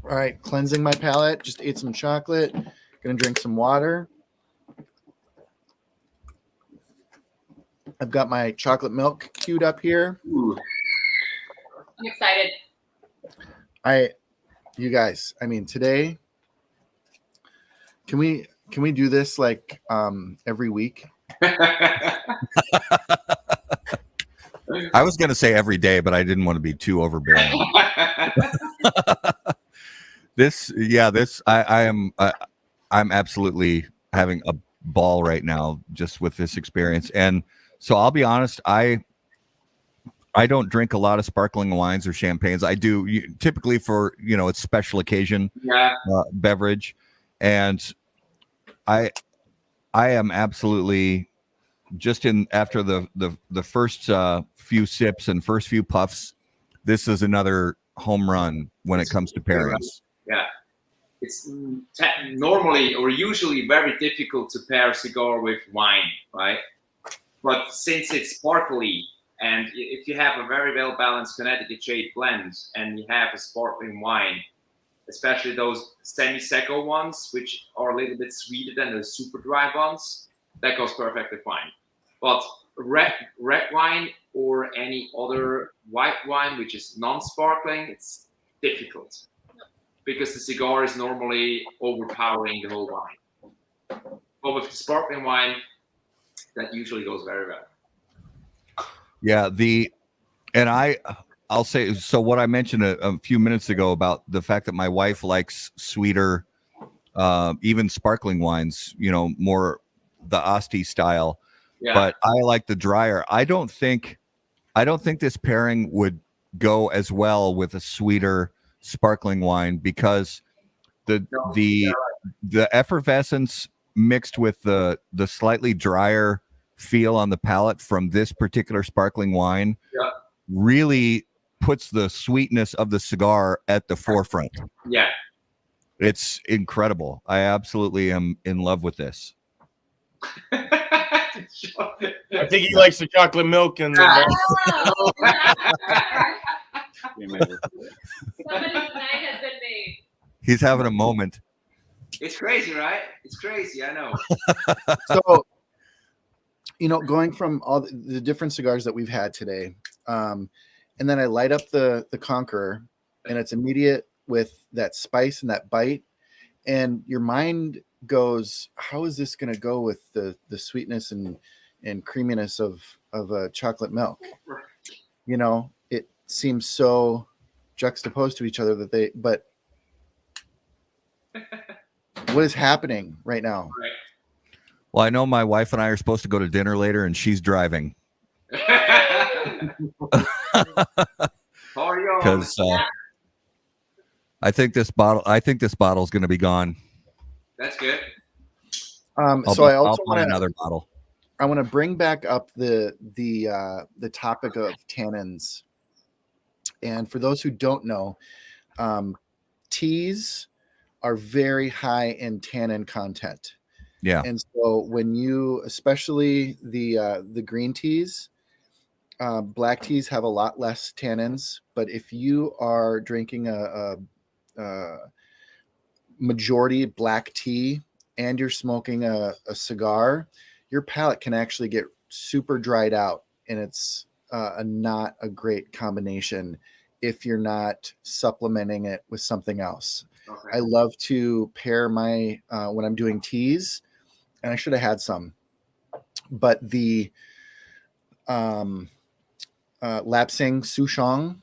All right, cleansing my palate. Just ate some chocolate. Gonna drink some water. I've got my chocolate milk queued up here. Ooh. I'm excited. You guys, I mean, today, can we do this like every week? I was going to say every day, but I didn't want to be too overbearing. I'm absolutely having a ball right now just with this experience. And so I'll be honest, I don't drink a lot of sparkling wines or champagnes. I do typically for, it's special occasion beverage. And I am absolutely just after the first few sips and first few puffs, this is another home run when it comes to pairings. Yeah. It's normally or usually very difficult to pair cigar with wine, right? But since it's sparkly, and if you have a very well-balanced Connecticut shade blend and you have a sparkling wine, especially those semi-secco ones, which are a little bit sweeter than the super dry ones, that goes perfect with wine. But red wine or any other white wine, which is non-sparkling, it's difficult because the cigar is normally overpowering the whole wine. But with the sparkling wine, that usually goes very well. Yeah, And I'll say, so what I mentioned a few minutes ago about the fact that my wife likes sweeter, even sparkling wines, more the Asti style, Yeah. but I like the drier. I don't think this pairing would go as well with a sweeter sparkling wine because the effervescence mixed with the slightly drier feel on the palate from this particular sparkling wine really puts the sweetness of the cigar at the forefront. Yeah. It's incredible. I absolutely am in love with this. I think he likes the chocolate milk and Oh, somebody's night has been made. He's having a moment. It's crazy, right? It's crazy. I know. So, going from all the different cigars that we've had today, and then I light up the Conqueror, and it's immediate with that spice and that bite, and your mind goes, how is this going to go with the sweetness and creaminess of chocolate milk? It seems so juxtaposed to each other but what is happening right now? Right. Well, I know my wife and I are supposed to go to dinner later, and she's driving. Because I think this bottle is going to be gone. That's good. So I also want another bottle. I want to bring back up the topic of tannins. And for those who don't know, teas are very high in tannin content. Yeah. And so when you, especially the green teas, black teas have a lot less tannins. But if you are drinking a majority black tea and you're smoking a cigar, your palate can actually get super dried out, and it's not a great combination if you're not supplementing it with something else. Okay. I love to pair my when I'm doing teas, and I should have had some, but the Lapsang Souchong,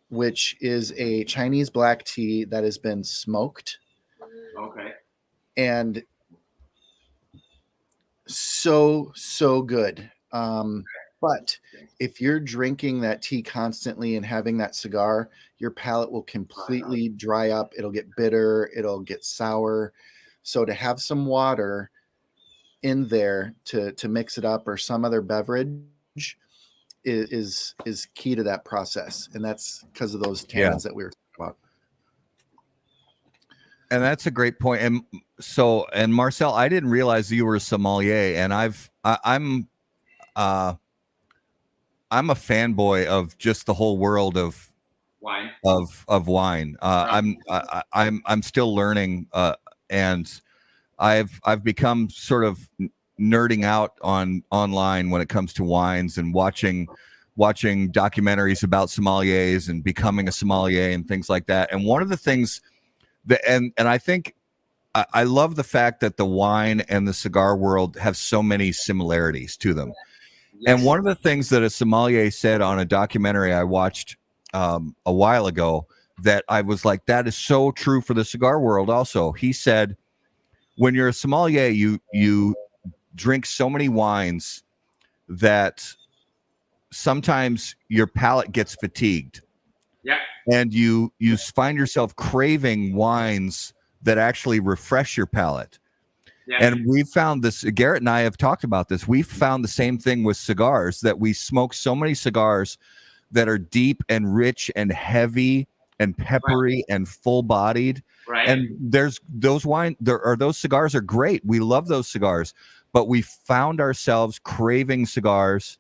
which is a Chinese black tea that has been smoked. Okay. And so good. But if you're drinking that tea constantly and having that cigar, your palate will completely dry up. It'll get bitter. It'll get sour. So to have some water in there to mix it up, or some other beverage, is key to that process. And that's because of those tannins that we were talking about. And that's a great point. And Marcel, I didn't realize you were a sommelier, and I'm a fanboy of just the whole world of wine. Of wine. I'm still learning, and I've become sort of nerding out online when it comes to wines, and watching documentaries about sommeliers and becoming a sommelier and things like that. And one of the things and I think I love the fact that the wine and the cigar world have so many similarities to them. Yes. And one of the things that a sommelier said on a documentary I watched a while ago, that I was like, that is so true for the cigar world also. He said, when you're a sommelier, you drink so many wines that sometimes your palate gets fatigued. Yeah. And you find yourself craving wines that actually refresh your palate. Yeah. And we found this, Garrett and I have talked about this. We've found the same thing with cigars, that we smoke so many cigars that are deep and rich and heavy and peppery and full bodied. Right. And those cigars are great. We love those cigars, but we found ourselves craving cigars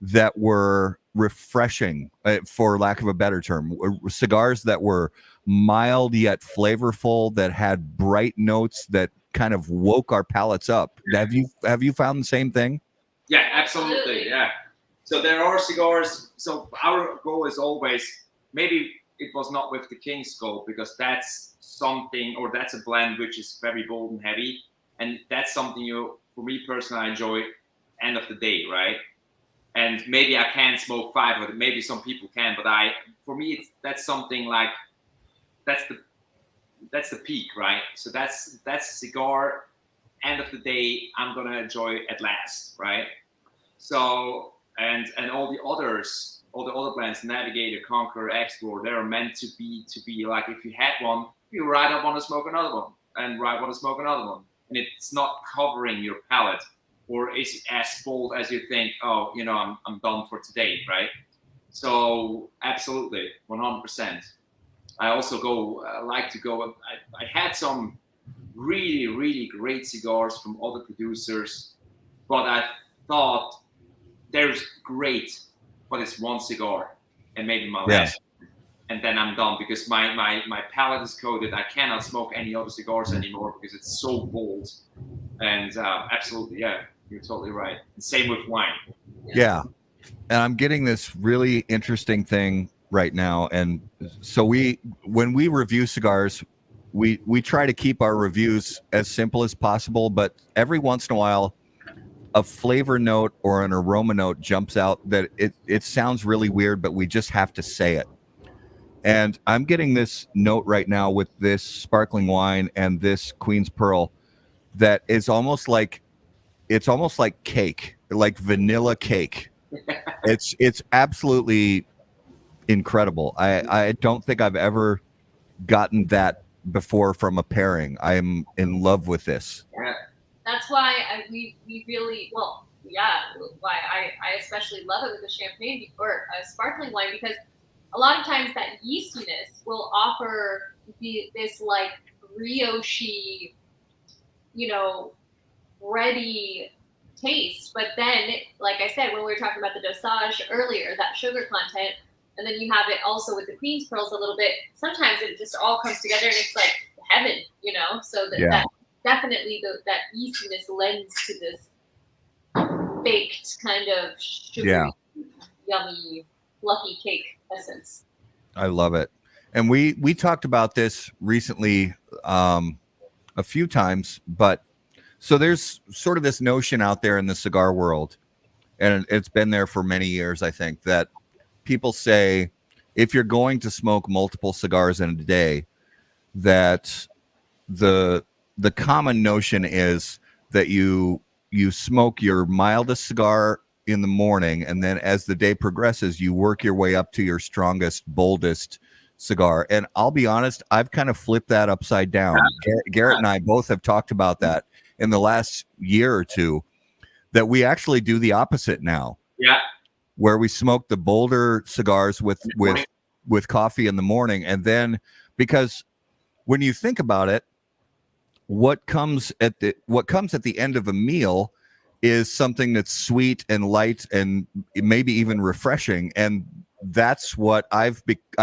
that were refreshing, for lack of a better term, cigars that were mild yet flavorful, that had bright notes that kind of woke our palates up. Have you found the same thing? Yeah, absolutely. Yeah. So there are cigars. So our goal is always, maybe it was not with the King Scope, because that's something, or that's a blend which is very bold and heavy, and that's something for me personally, I enjoy end of the day, right? and maybe I can't smoke 5, or maybe some people can, but for me, that's something like, that's the peak, right? So that's a cigar. End of the day, I'm gonna enjoy at last, right? So and all the other brands, Navigator, Conqueror, Explorer, they're meant to be like, if you had one, you right up want to smoke another one, and right want to smoke another one, and it's not covering your palate, or is as bold as you think. Oh, I'm done for today, right? So absolutely, 100%. I also like to go. I had some really, really great cigars from other producers, but I thought there's great, but it's one cigar and maybe my last, and then I'm done, because my palate is coated. I cannot smoke any other cigars anymore because it's so bold. And absolutely, yeah, you're totally right. And same with wine. Yeah. And I'm getting this really interesting thing right now. And so when we review cigars, we try to keep our reviews as simple as possible, but every once in a while, a flavor note or an aroma note jumps out that it sounds really weird, but we just have to say it. And I'm getting this note right now with this sparkling wine and this Queen's Pearl that is almost like cake, like vanilla cake. It's absolutely incredible. I don't think I've ever gotten that before from a pairing. I am in love with this. Yeah. That's why we really, why I especially love it with a champagne or a sparkling wine, because a lot of times that yeastiness will offer this like brioche, bready taste. But then, like I said, when we were talking about the dosage earlier, that sugar content, and then you have it also with the Queen's Pearls a little bit, sometimes it just all comes together and it's like heaven, so that definitely that yeastiness lends to this baked kind of sugary, yummy, fluffy cake essence. I love it. And we talked about this recently a few times, but so there's sort of this notion out there in the cigar world, and it's been there for many years, I think, that people say if you're going to smoke multiple cigars in a day, that the common notion is that you smoke your mildest cigar in the morning, and then as the day progresses, you work your way up to your strongest, boldest cigar. And I'll be honest, I've kind of flipped that upside down. Garrett and I both have talked about that in the last year or two, that we actually do the opposite now. Yeah. Where we smoke the bolder cigars with coffee in the morning. And then, because when you think about it, what comes at the end of a meal is something that's sweet and light and maybe even refreshing. And that's what I've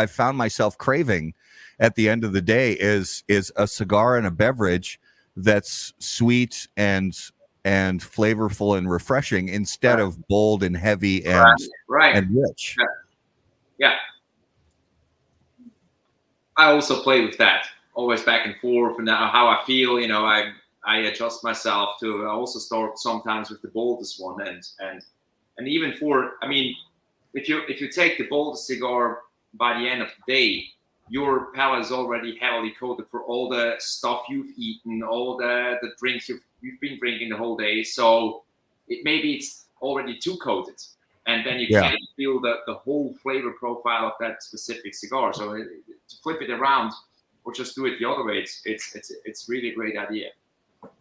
found myself craving at the end of the day is a cigar and a beverage that's sweet and flavorful and refreshing instead of bold and heavy and rich. Yeah. I also play with that, always back and forth, and how I feel. I adjust myself to. I also start sometimes with the boldest one, and even if you take the boldest cigar by the end of the day, your palate is already heavily coated for all the stuff you've eaten, all the drinks you've been drinking the whole day. So maybe it's already too coated, and then you can't feel the whole flavor profile of that specific cigar. So to flip it around or just do it the other way, it's really a great idea.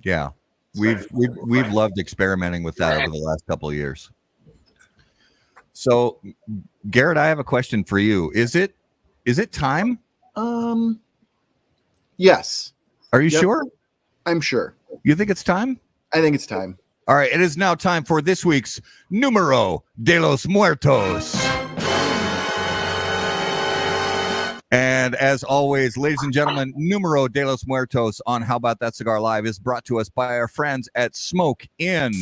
Yeah, we've loved experimenting with that over the last couple of years. So, Garrett, I have a question for you. Is it time? Yes. Are you sure? I'm sure. You think it's time? I think it's time. All right, it is now time for this week's Numero de los Muertos. And as always, ladies and gentlemen, Numero de los Muertos on How About That Cigar Live is brought to us by our friends at Smoke Inn.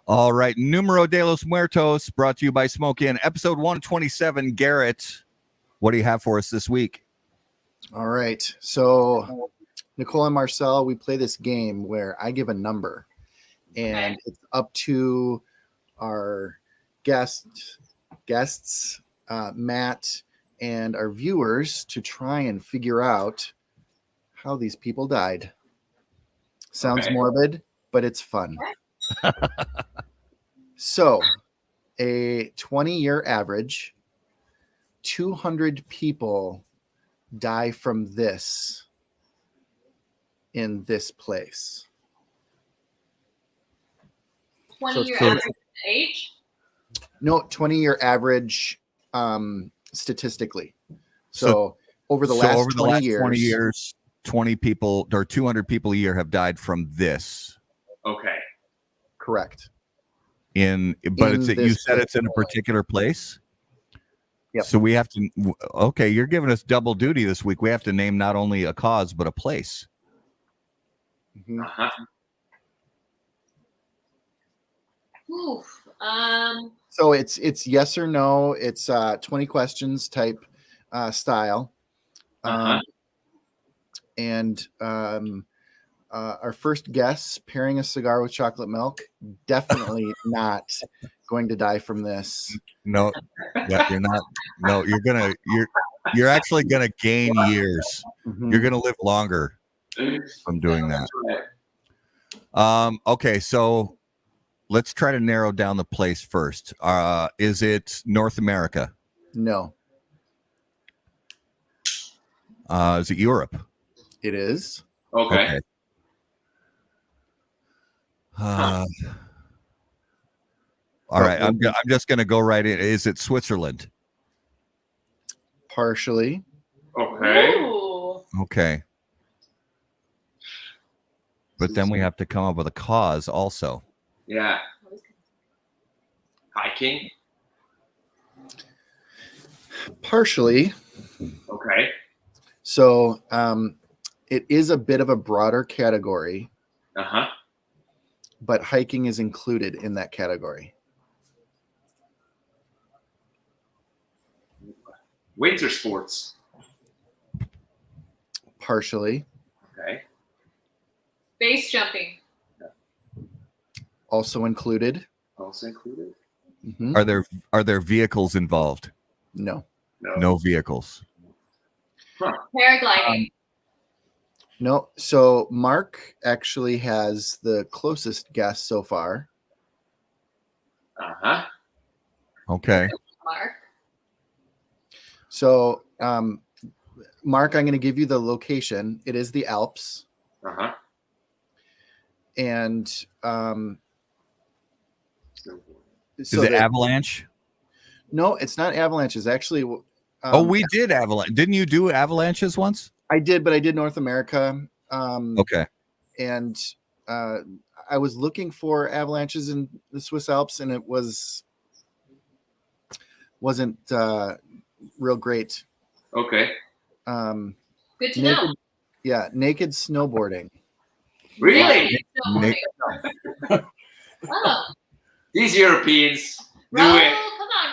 All right. Numero de los Muertos, brought to you by Smoke Inn. Episode 127. Garrett, what do you have for us this week? All right. So Nicole and Marcel, we play this game where I give a number, and it's up to our guests, Matt, and our viewers to try and figure out how these people died. Sounds morbid, but it's fun. So, a 20-year average, 200 people die from this in this place. 20-year so- average age? No, 20-year average statistically. So over the last 20 years, 20 people or 200 people a year have died from this. Okay. correct. But In it's you this said it's in a place. particular place. Yep. So we have to. Okay, you're giving us double duty this week. We have to name not only a cause but a place. Mhm. Uh-huh. Oof. So it's yes or no. It's 20 questions type style. Uh-huh. And our first guess, pairing a cigar with chocolate milk, definitely not going to die from this. No, yeah, you're not. No, you're actually gonna gain years. Mhm. You're gonna live longer from doing that. Okay, so let's try to narrow down the place first. Is it North America? No, Is it Europe? it is. Okay. All right, I'm just gonna go right in. Is it Switzerland? Partially. Okay. Ooh. Okay. But then we have to come up with a cause also. Yeah. Hiking. Partially. Okay. So it is a bit of a broader category, Uh-huh. but hiking is included in that category. Winter sports. Partially. Okay. Base jumping. Also included. Also included. Mhm. Are there vehicles involved? No. No vehicles. Paragliding. No. So Mark actually has the closest guess so far. Uh-huh. Okay. Mark. So Mark, I'm going to give you the location. It is the Alps. Uh-huh. And Is it avalanche? No, it's not avalanches. Actually, We did avalanche. Didn't you do avalanches once? I did, but I did North America. Okay. And I was looking for avalanches in the Swiss Alps, and it wasn't real great. Okay. Good to Naked, know. yeah, naked snowboarding. Really? Oh. These Europeans do Raul, it. come on,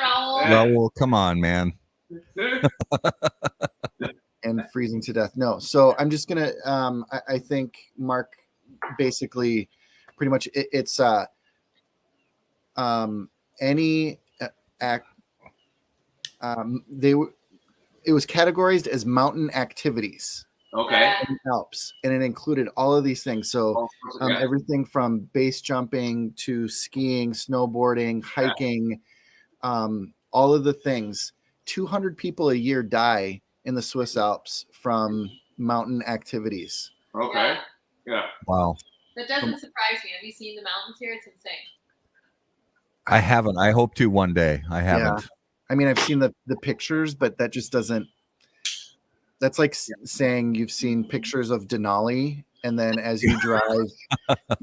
Raul. Well, come on, man. And freezing to death. No, so I'm just gonna. I think Mark basically, pretty much, it's any act. It was categorized as mountain activities Okay. in the Alps, and it included all of these things. So Yeah. everything from base jumping to skiing, snowboarding, hiking, all of the things. 200 people a year die in the Swiss Alps from mountain activities. Okay. Yeah. Wow. That doesn't surprise me. Have you seen the mountains here? It's insane. I haven't. I hope to one day. I haven't. I mean, I've seen the pictures, but that just doesn't. That's like saying you've seen pictures of Denali, and then as you drive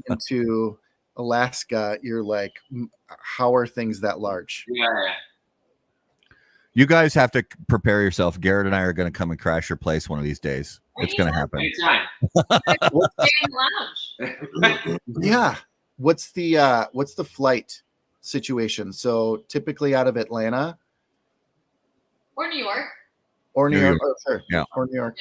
into Alaska, you're like, how are things that large? Yeah. You guys have to prepare yourself. Garrett and I are going to come and crash your place one of these days. It's going to happen. Anytime. Stay in the lounge. Yeah, what's the flight situation? So typically out of Atlanta Or New York. or New New York. York. Oh, sorry. Yeah. Or New York.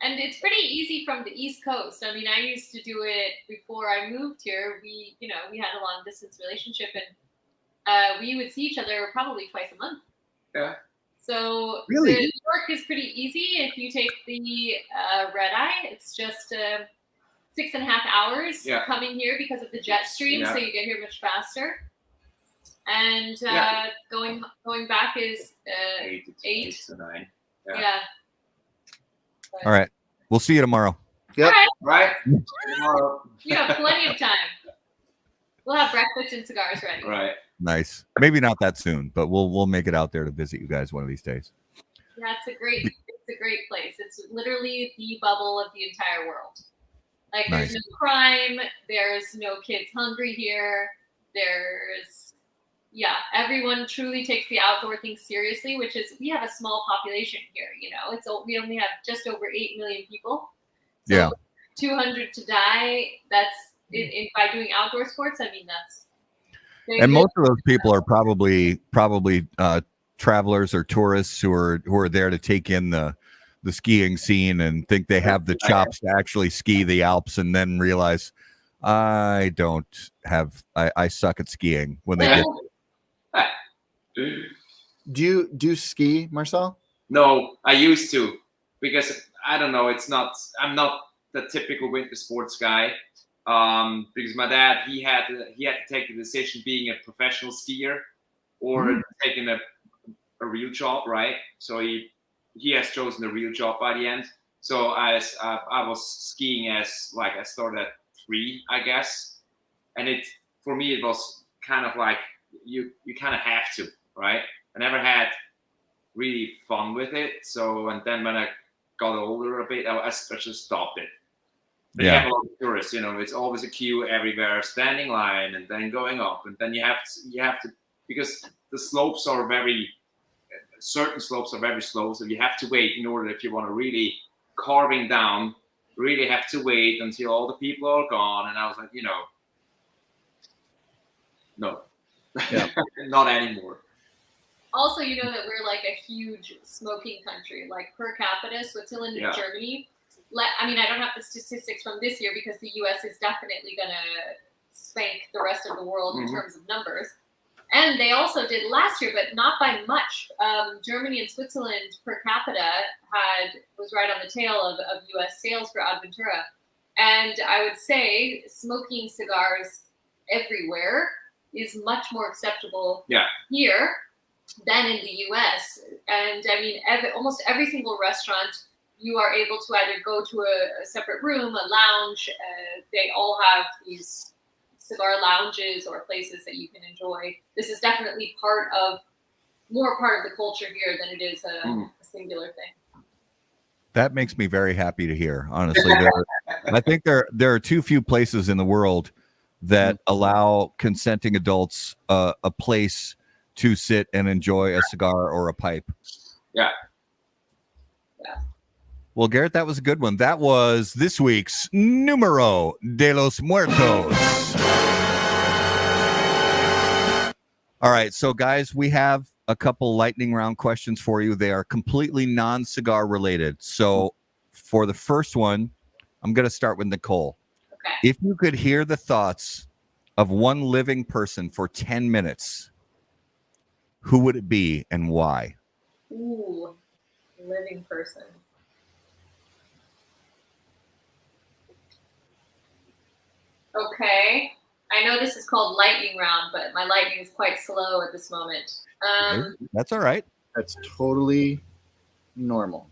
And it's pretty easy from the East Coast. I mean, I used to do it before I moved here. We had a long distance relationship, and we would see each other probably twice a month. Yeah. So Really? New York is pretty easy. If you take the red eye, it's just 6.5 hours Yeah. coming here because of the jet stream. Yeah. So you get here much faster. And going back is 8 to 9. yeah. All right. We'll see you tomorrow. Yep. Right? You have plenty of time. We'll have breakfast and cigars ready. Right. Nice. Maybe not that soon, but we'll make it out there to visit you guys one of these days. Yeah, it's a great place. It's literally the bubble of the entire world. Like there's no crime, there's no kids hungry here. Everyone truly takes the outdoor thing seriously, which is we have a small population here, we only have just over 8 million people. So Yeah. 200 to die, that's by doing outdoor sports, I mean that's And most of those people are probably travelers or tourists who are there to take in the skiing scene and think they have the chops to actually ski the Alps, and then realize I suck at skiing when they get. Do you ski, Marcel? No, I used to, because I don't know. I'm not the typical winter sports guy. Because my dad, he had to take the decision being a professional skier or taking a real job, right? So he has chosen a real job by the end. So I was skiing as I started at 3, I guess, and for me it was kind of like you kind of have to, right? I never had really fun with it. So, and then when I got older a bit, I just stopped it. But you have a lot of tourists, it's always a queue everywhere, standing line, and then going up, and then you have to because the slopes are certain slopes are very slow, so you have to wait in order, if you want to really carving down, really have to wait until all the people are gone. And I was like, no, not anymore. Also, that we're like a huge smoking country, like per capita, Switzerland and Germany. I don't have the statistics from this year because the U.S. is definitely going to spank the rest of the world in terms of numbers. And they also did last year, but not by much. Germany and Switzerland per capita was right on the tail of U.S. sales for Adventura. And I would say smoking cigars everywhere is much more acceptable here than in the U.S. And almost every single restaurant, you are able to either go to a separate room, a lounge. They all have these cigar lounges or places that you can enjoy. This is definitely more part of the culture here than it is a singular thing. That makes me very happy to hear. Honestly, I think there are too few places in the world that allow consenting adults a place to sit and enjoy a cigar or a pipe. Yeah. Well, Garrett, that was a good one. That was this week's Numero de los Muertos. All right, so guys, we have a couple lightning round questions for you. They are completely non-cigar related. So for the first one, I'm going to start with Nicole. Okay. If you could hear the thoughts of one living person for 10 minutes, who would it be and why? Ooh, living person. Okay. I know this is called lightning round, but my lightning is quite slow at this moment. That's all right. That's totally normal.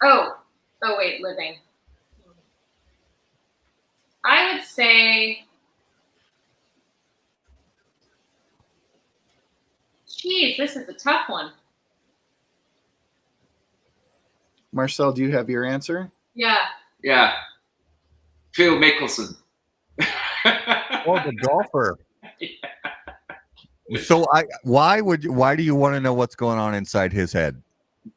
Oh, wait, living. I would say, geez, this is a tough one. Marcel, do you have your answer? Yeah. Phil Mickelson. Oh, the golfer. So why do you want to know what's going on inside his head?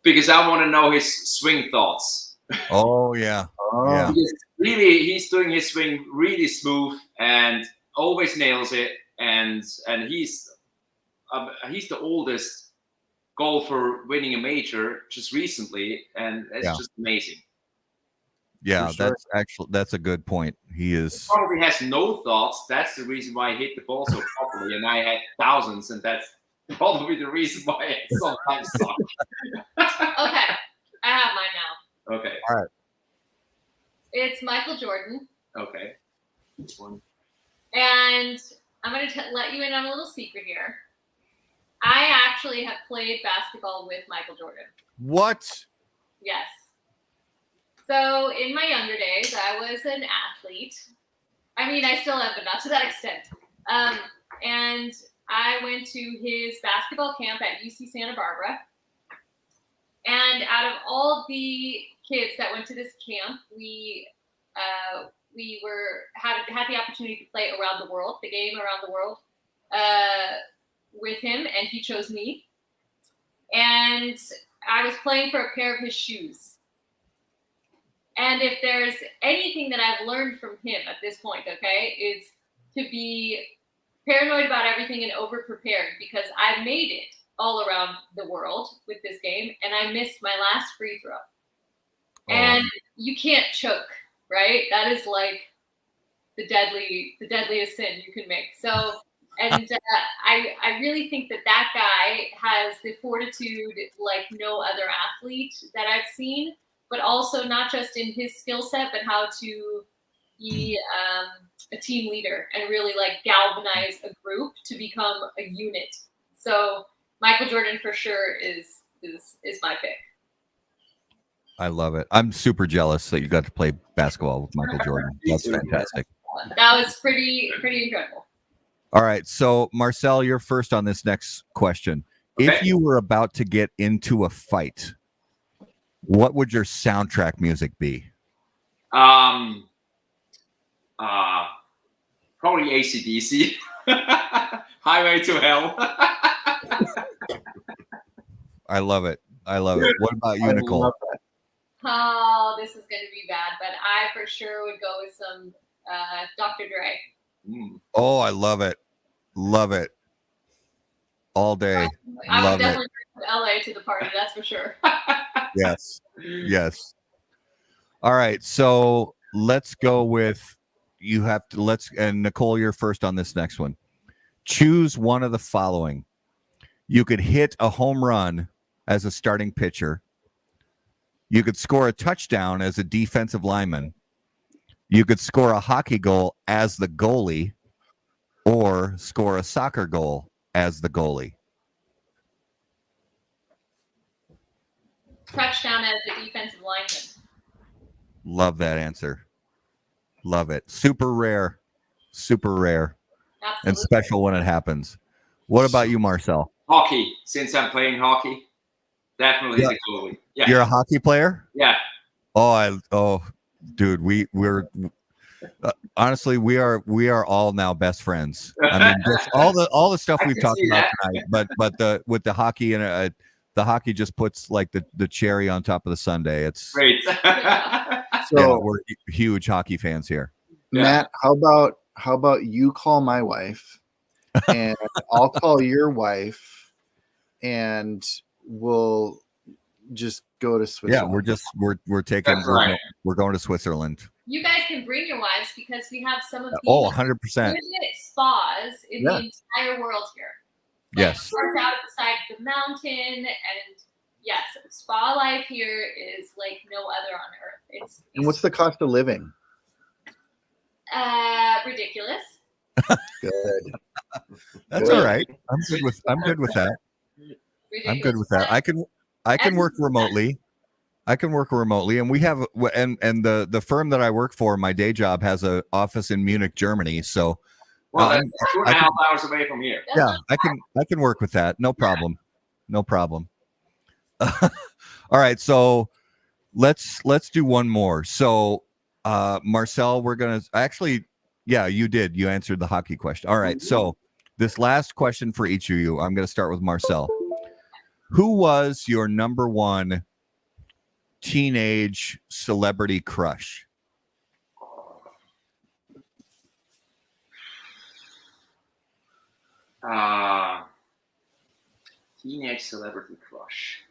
Because I want to know his swing thoughts. Oh yeah. Yeah. really, he's doing his swing really smooth and always nails it. And he's the oldest golfer winning a major just recently, and it's just amazing. Yeah, sure. that's a good point. He is Probably has no thoughts. That's the reason why I hit the ball so properly, and I had thousands, and that's probably the reason why I sometimes suck. Okay, I have mine now. Okay. all right. It's Michael Jordan, Okay. This one. and I'm going to let you in on a little secret here. I actually have played basketball with Michael Jordan. What? Yes. So in my younger days, I was an athlete. I mean, I still am, but not to that extent. And I went to his basketball camp at UC Santa Barbara. And out of all the kids that went to this camp, we had the opportunity to play around the world, the game around the world, with him, and he chose me. And I was playing for a pair of his shoes. And if there's anything that I've learned from him at this point, okay, is to be paranoid about everything and over-prepared, because I made it all around the world with this game, and I missed my last free throw. And you can't choke, right? That is like the deadliest sin you can make. So, and I really think that guy has the fortitude like no other athlete that I've seen, but also not just in his skill set, but how to be a team leader and really like galvanize a group to become a unit. So Michael Jordan for sure is my pick. I love it. I'm super jealous that you got to play basketball with Michael Jordan. That's fantastic. That was pretty incredible. All right. So, Marcel, you're first on this next question. Okay. If you were about to get into a fight, what would your soundtrack music be? Probably AC/DC. Highway to Hell. I love it. I love it. What about you, Nicole? Oh, this is going to be bad, but I for sure would go with some Dr. Dre. Oh, I love it. Love it. All day. I Love would definitely bring LA to the party, that's for sure. Yes. Yes. All right. So let's go with and Nicole, you're first on this next one. Choose one of the following. You could hit a home run as a starting pitcher. You could score a touchdown as a defensive lineman. You could score a hockey goal as the goalie, or score a soccer goal as the goalie. Touchdown as a defensive lineman. Love that answer. Love it. Super rare. Super rare. Absolutely. And special when it happens. What about you, Marcel? Hockey. Since I'm playing hockey, definitely the goalie. Yeah. You're a hockey player? Yeah. Dude, we're honestly we are all now best friends. I mean, just all the stuff we've talked about tonight, but with the hockey and the hockey just puts like the cherry on top of the sundae. It's great. So we're huge hockey fans here. Matt, how about you call my wife and I'll call your wife and we'll just go to Switzerland. Yeah, we're taking we're going to Switzerland. You guys can bring your wives because we have some of the 100% spas in the entire world here. Yes. Parked out at the side of the mountain, and yes, spa life here is like no other on earth. And what's the cost of living? Ridiculous. Good. That's all right. I'm good with that. Ridiculous. I'm good with that. I can work remotely. And we have and the firm that I work for, my day job, has an office in Munich, Germany. So that's 2.5 hours away from here. Yeah, I can work with that. No problem. No problem. All right, so let's do one more. So Marcel, we're gonna you did. You answered the hockey question. All right, so this last question for each of you, I'm gonna start with Marcel. Who was your number one teenage celebrity crush? Teenage celebrity crush.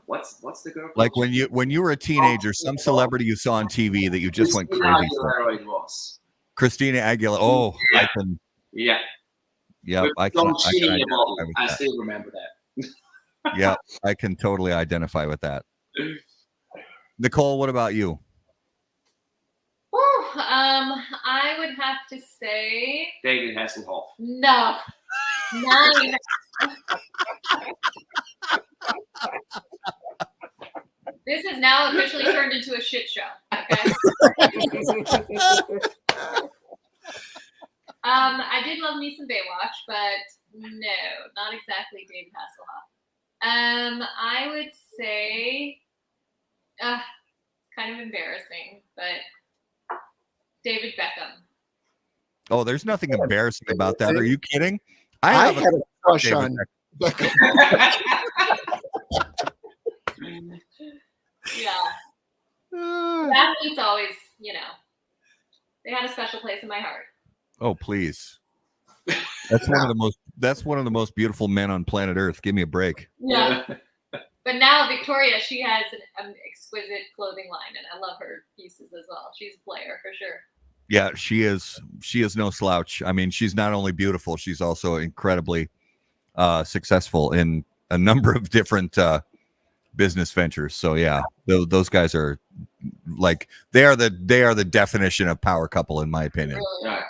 What's the girl? Like called? when you were a teenager, some celebrity you saw on TV that you just went Christina crazy for. Aguilera it was. Christina Aguilera. Oh, Yeah. I can. Yeah. Yep, With I can. Don I can Cheadle in the identify bottle. with I that. still remember that. Yeah, I can totally identify with that. Nicole, what about you? Whew, I would have to say David Hasselhoff. no. 9. This has now officially turned into a shit show. Okay. I did love me some Baywatch, but no, not exactly David Hasselhoff. I would say, kind of embarrassing, but David Beckham. Oh, there's nothing embarrassing about that. Are you kidding? I have had a crush David on Beckham. Yeah. Athletes always, they had a special place in my heart. Oh, please. That's one of the most beautiful men on planet Earth. Give me a break. Yeah. But now Victoria, she has an exquisite clothing line, and I love her pieces as well. She's a player for sure. Yeah, she is no slouch. I mean, she's not only beautiful, she's also incredibly successful in a number of different business ventures. So yeah, those guys are like they are the definition of power couple in my opinion. Really are.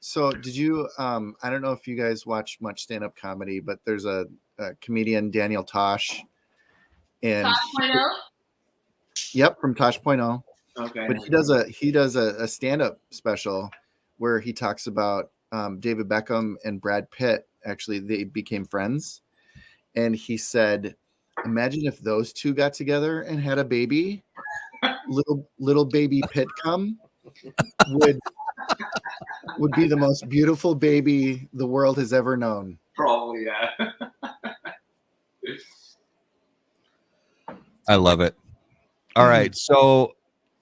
So did you I don't know if you guys watch much stand-up comedy, but there's a comedian, Daniel Tosh, and Tosh.0? Yep, from Tosh.0. Okay. But he does a stand-up special where he talks about David Beckham and Brad Pitt. Actually, they became friends, and he said, imagine if those two got together and had a baby. Little baby Pitt come would be the most beautiful baby the world has ever known. Probably, yeah. I love it. All right, so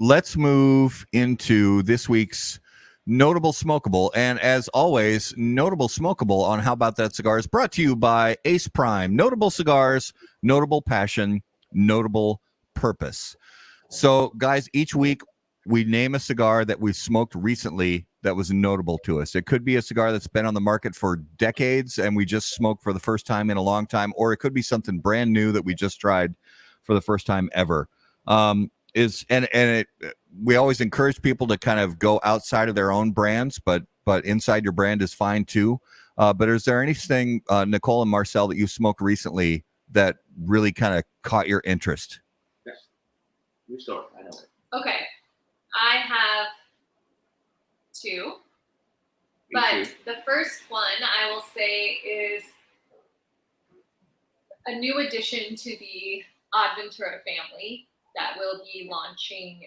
let's move into this week's Notable Smokable. And as always, Notable Smokable on How About That Cigar is brought to you by Ace Prime. Notable cigars, notable passion, notable purpose. So, guys, each week we name a cigar that we've smoked recently that was notable to us. It could be a cigar that's been on the market for decades and we just smoked for the first time in a long time, or it could be something brand new that we just tried for the first time ever. We always encourage people to kind of go outside of their own brands, but inside your brand is fine too. But is there anything, Nicole and Marcel, that you smoked recently that really kind of caught your interest? Yes. You start. I know it. Okay. I have 2. But the first one I will say is a new addition to the Odd Ventura family that will be launching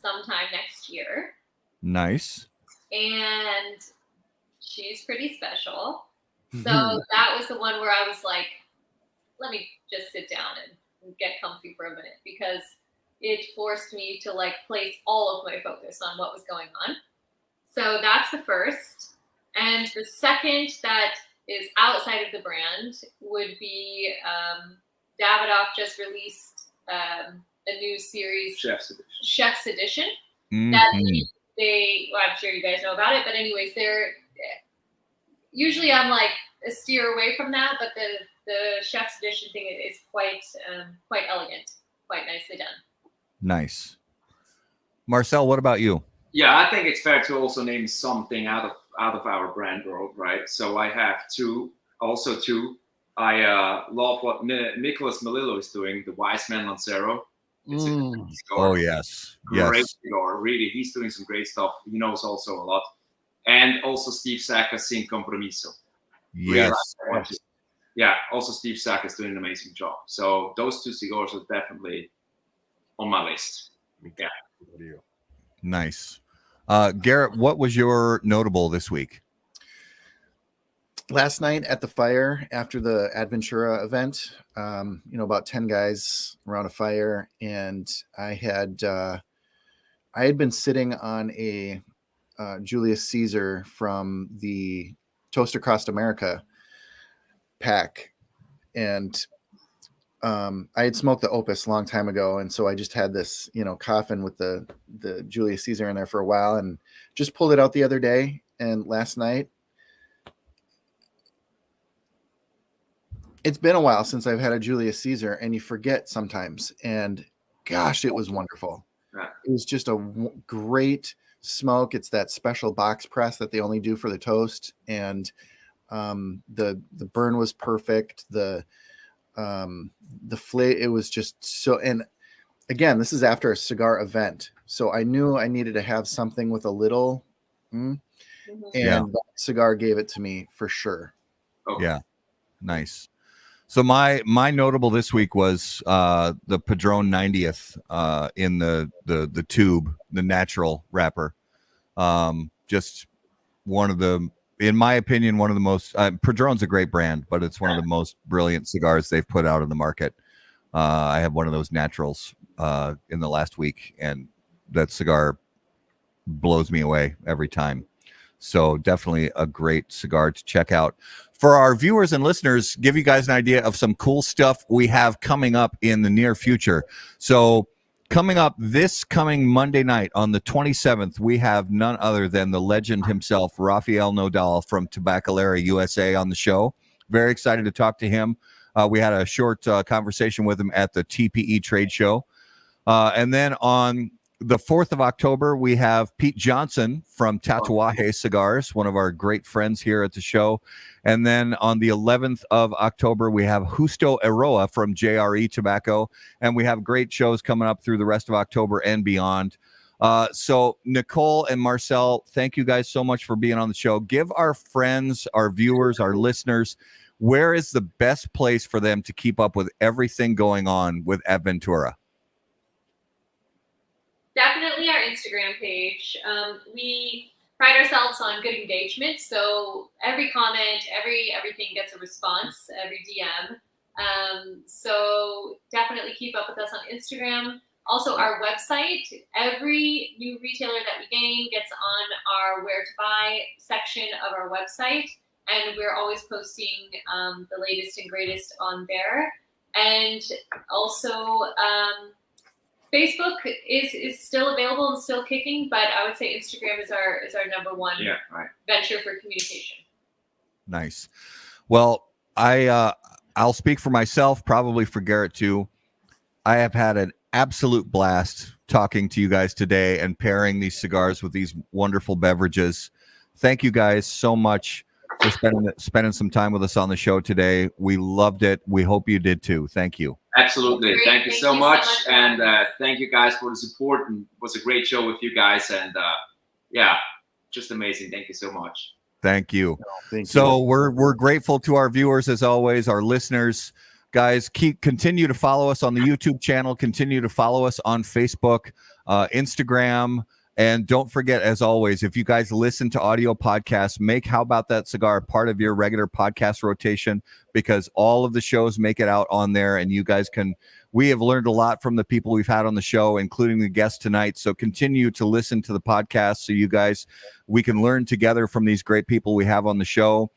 sometime next year. Nice. And she's pretty special. So that was the one where I was like, let me just sit down and get comfy for a minute, because it forced me to like place all of my focus on what was going on. So that's the first. And the second that is outside of the brand would be Davidoff just released a new series, Chef's Edition. Mm-hmm. That well, I'm sure you guys know about it, but anyways, usually I'm like a steer away from that, but the Chef's Edition thing is quite elegant, quite nicely done. Nice. Marcel, what about you? Yeah, I think it's fair to also name something out of our brand world, right? So I have 2. I love what Nicholas Melillo is doing, the Wise Man Lancero. Oh, yes. Great cigar. Really, he's doing some great stuff. He knows also a lot. And also Steve Sacker's Sin Compromiso. Yes. Really like yeah, also Steve Sack is doing an amazing job. So those 2 cigars are definitely on my list. Yeah. Nice. Garrett, what was your notable this week? Last night at the fire after the Adventura event, about 10 guys around a fire, and I had been sitting on a Julius Caesar from the Toast Across America pack, and I had smoked the Opus a long time ago, and so I just had this, coffin with the Julius Caesar in there for a while, and just pulled it out the other day and last night. It's been a while since I've had a Julius Caesar, and you forget sometimes. And gosh, it was wonderful. It was just a great smoke. It's that special box press that they only do for the toast, and the burn was perfect. The flavor, it was just so. And again, this is after a cigar event, so I knew I needed to have something with a little, and that cigar gave it to me for sure. Okay. Yeah, nice. So my notable this week was the Padron 90th in the tube, the natural wrapper. Just one of the, in my opinion, one of the most. Padron's a great brand, but it's one of the most brilliant cigars they've put out in the market. I have one of those naturals in the last week, and that cigar blows me away every time. So definitely a great cigar to check out. For our viewers and listeners, give you guys an idea of some cool stuff we have coming up in the near future. So coming up this coming Monday night on the 27th, we have none other than the legend himself, Rafael Nodal from Tabacalera USA on the show. Very excited to talk to him. We had a short conversation with him at the TPE trade show. And then on the 4th of October, we have Pete Johnson from Tatuaje Cigars, one of our great friends here at the show. And then on the 11th of October, we have Justo Eroa from JRE Tobacco. And we have great shows coming up through the rest of October and beyond. So Nicole and Marcel, thank you guys so much for being on the show. Give our friends, our viewers, our listeners, where is the best place for them to keep up with everything going on with Adventura? Definitely our Instagram page. We pride ourselves on good engagement, so every comment, everything gets a response, every DM. So definitely keep up with us on Instagram. Also, our website. Every new retailer that we gain gets on our where to buy section of our website, and we're always posting the latest and greatest on there. And also, Facebook is still available and still kicking, but I would say Instagram is our number one venture for communication. Nice. Well, I'll speak for myself, probably for Garrett too. I have had an absolute blast talking to you guys today and pairing these cigars with these wonderful beverages. Thank you guys so much for spending some time with us on the show today. We loved it. We hope you did too. Thank you. Absolutely. Thank you so much. And thank you guys for the support. And it was a great show with you guys. And just amazing. Thank you so much. Thank you. Thank you. So we're grateful to our viewers as always, our listeners. Guys, continue to follow us on the YouTube channel. Continue to follow us on Facebook, Instagram. And don't forget, as always, if you guys listen to audio podcasts, make How About That Cigar part of your regular podcast rotation, because all of the shows make it out on there. And you guys we have learned a lot from the people we've had on the show, including the guest tonight. So continue to listen to the podcast so we can learn together from these great people we have on the show.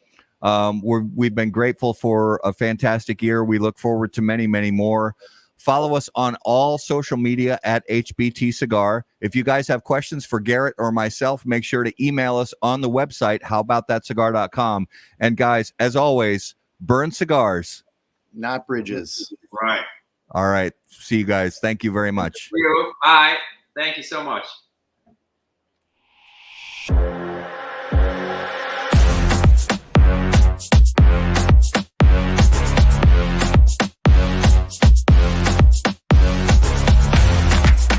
We've been grateful for a fantastic year. We look forward to many, many more. Follow us on all social media at HBT Cigar. If you guys have questions for Garrett or myself, make sure to email us on the website, howaboutthatcigar.com. And guys, as always, burn cigars, not bridges. Right. All right. See you guys. Thank you very much. Bye. Thank you so much.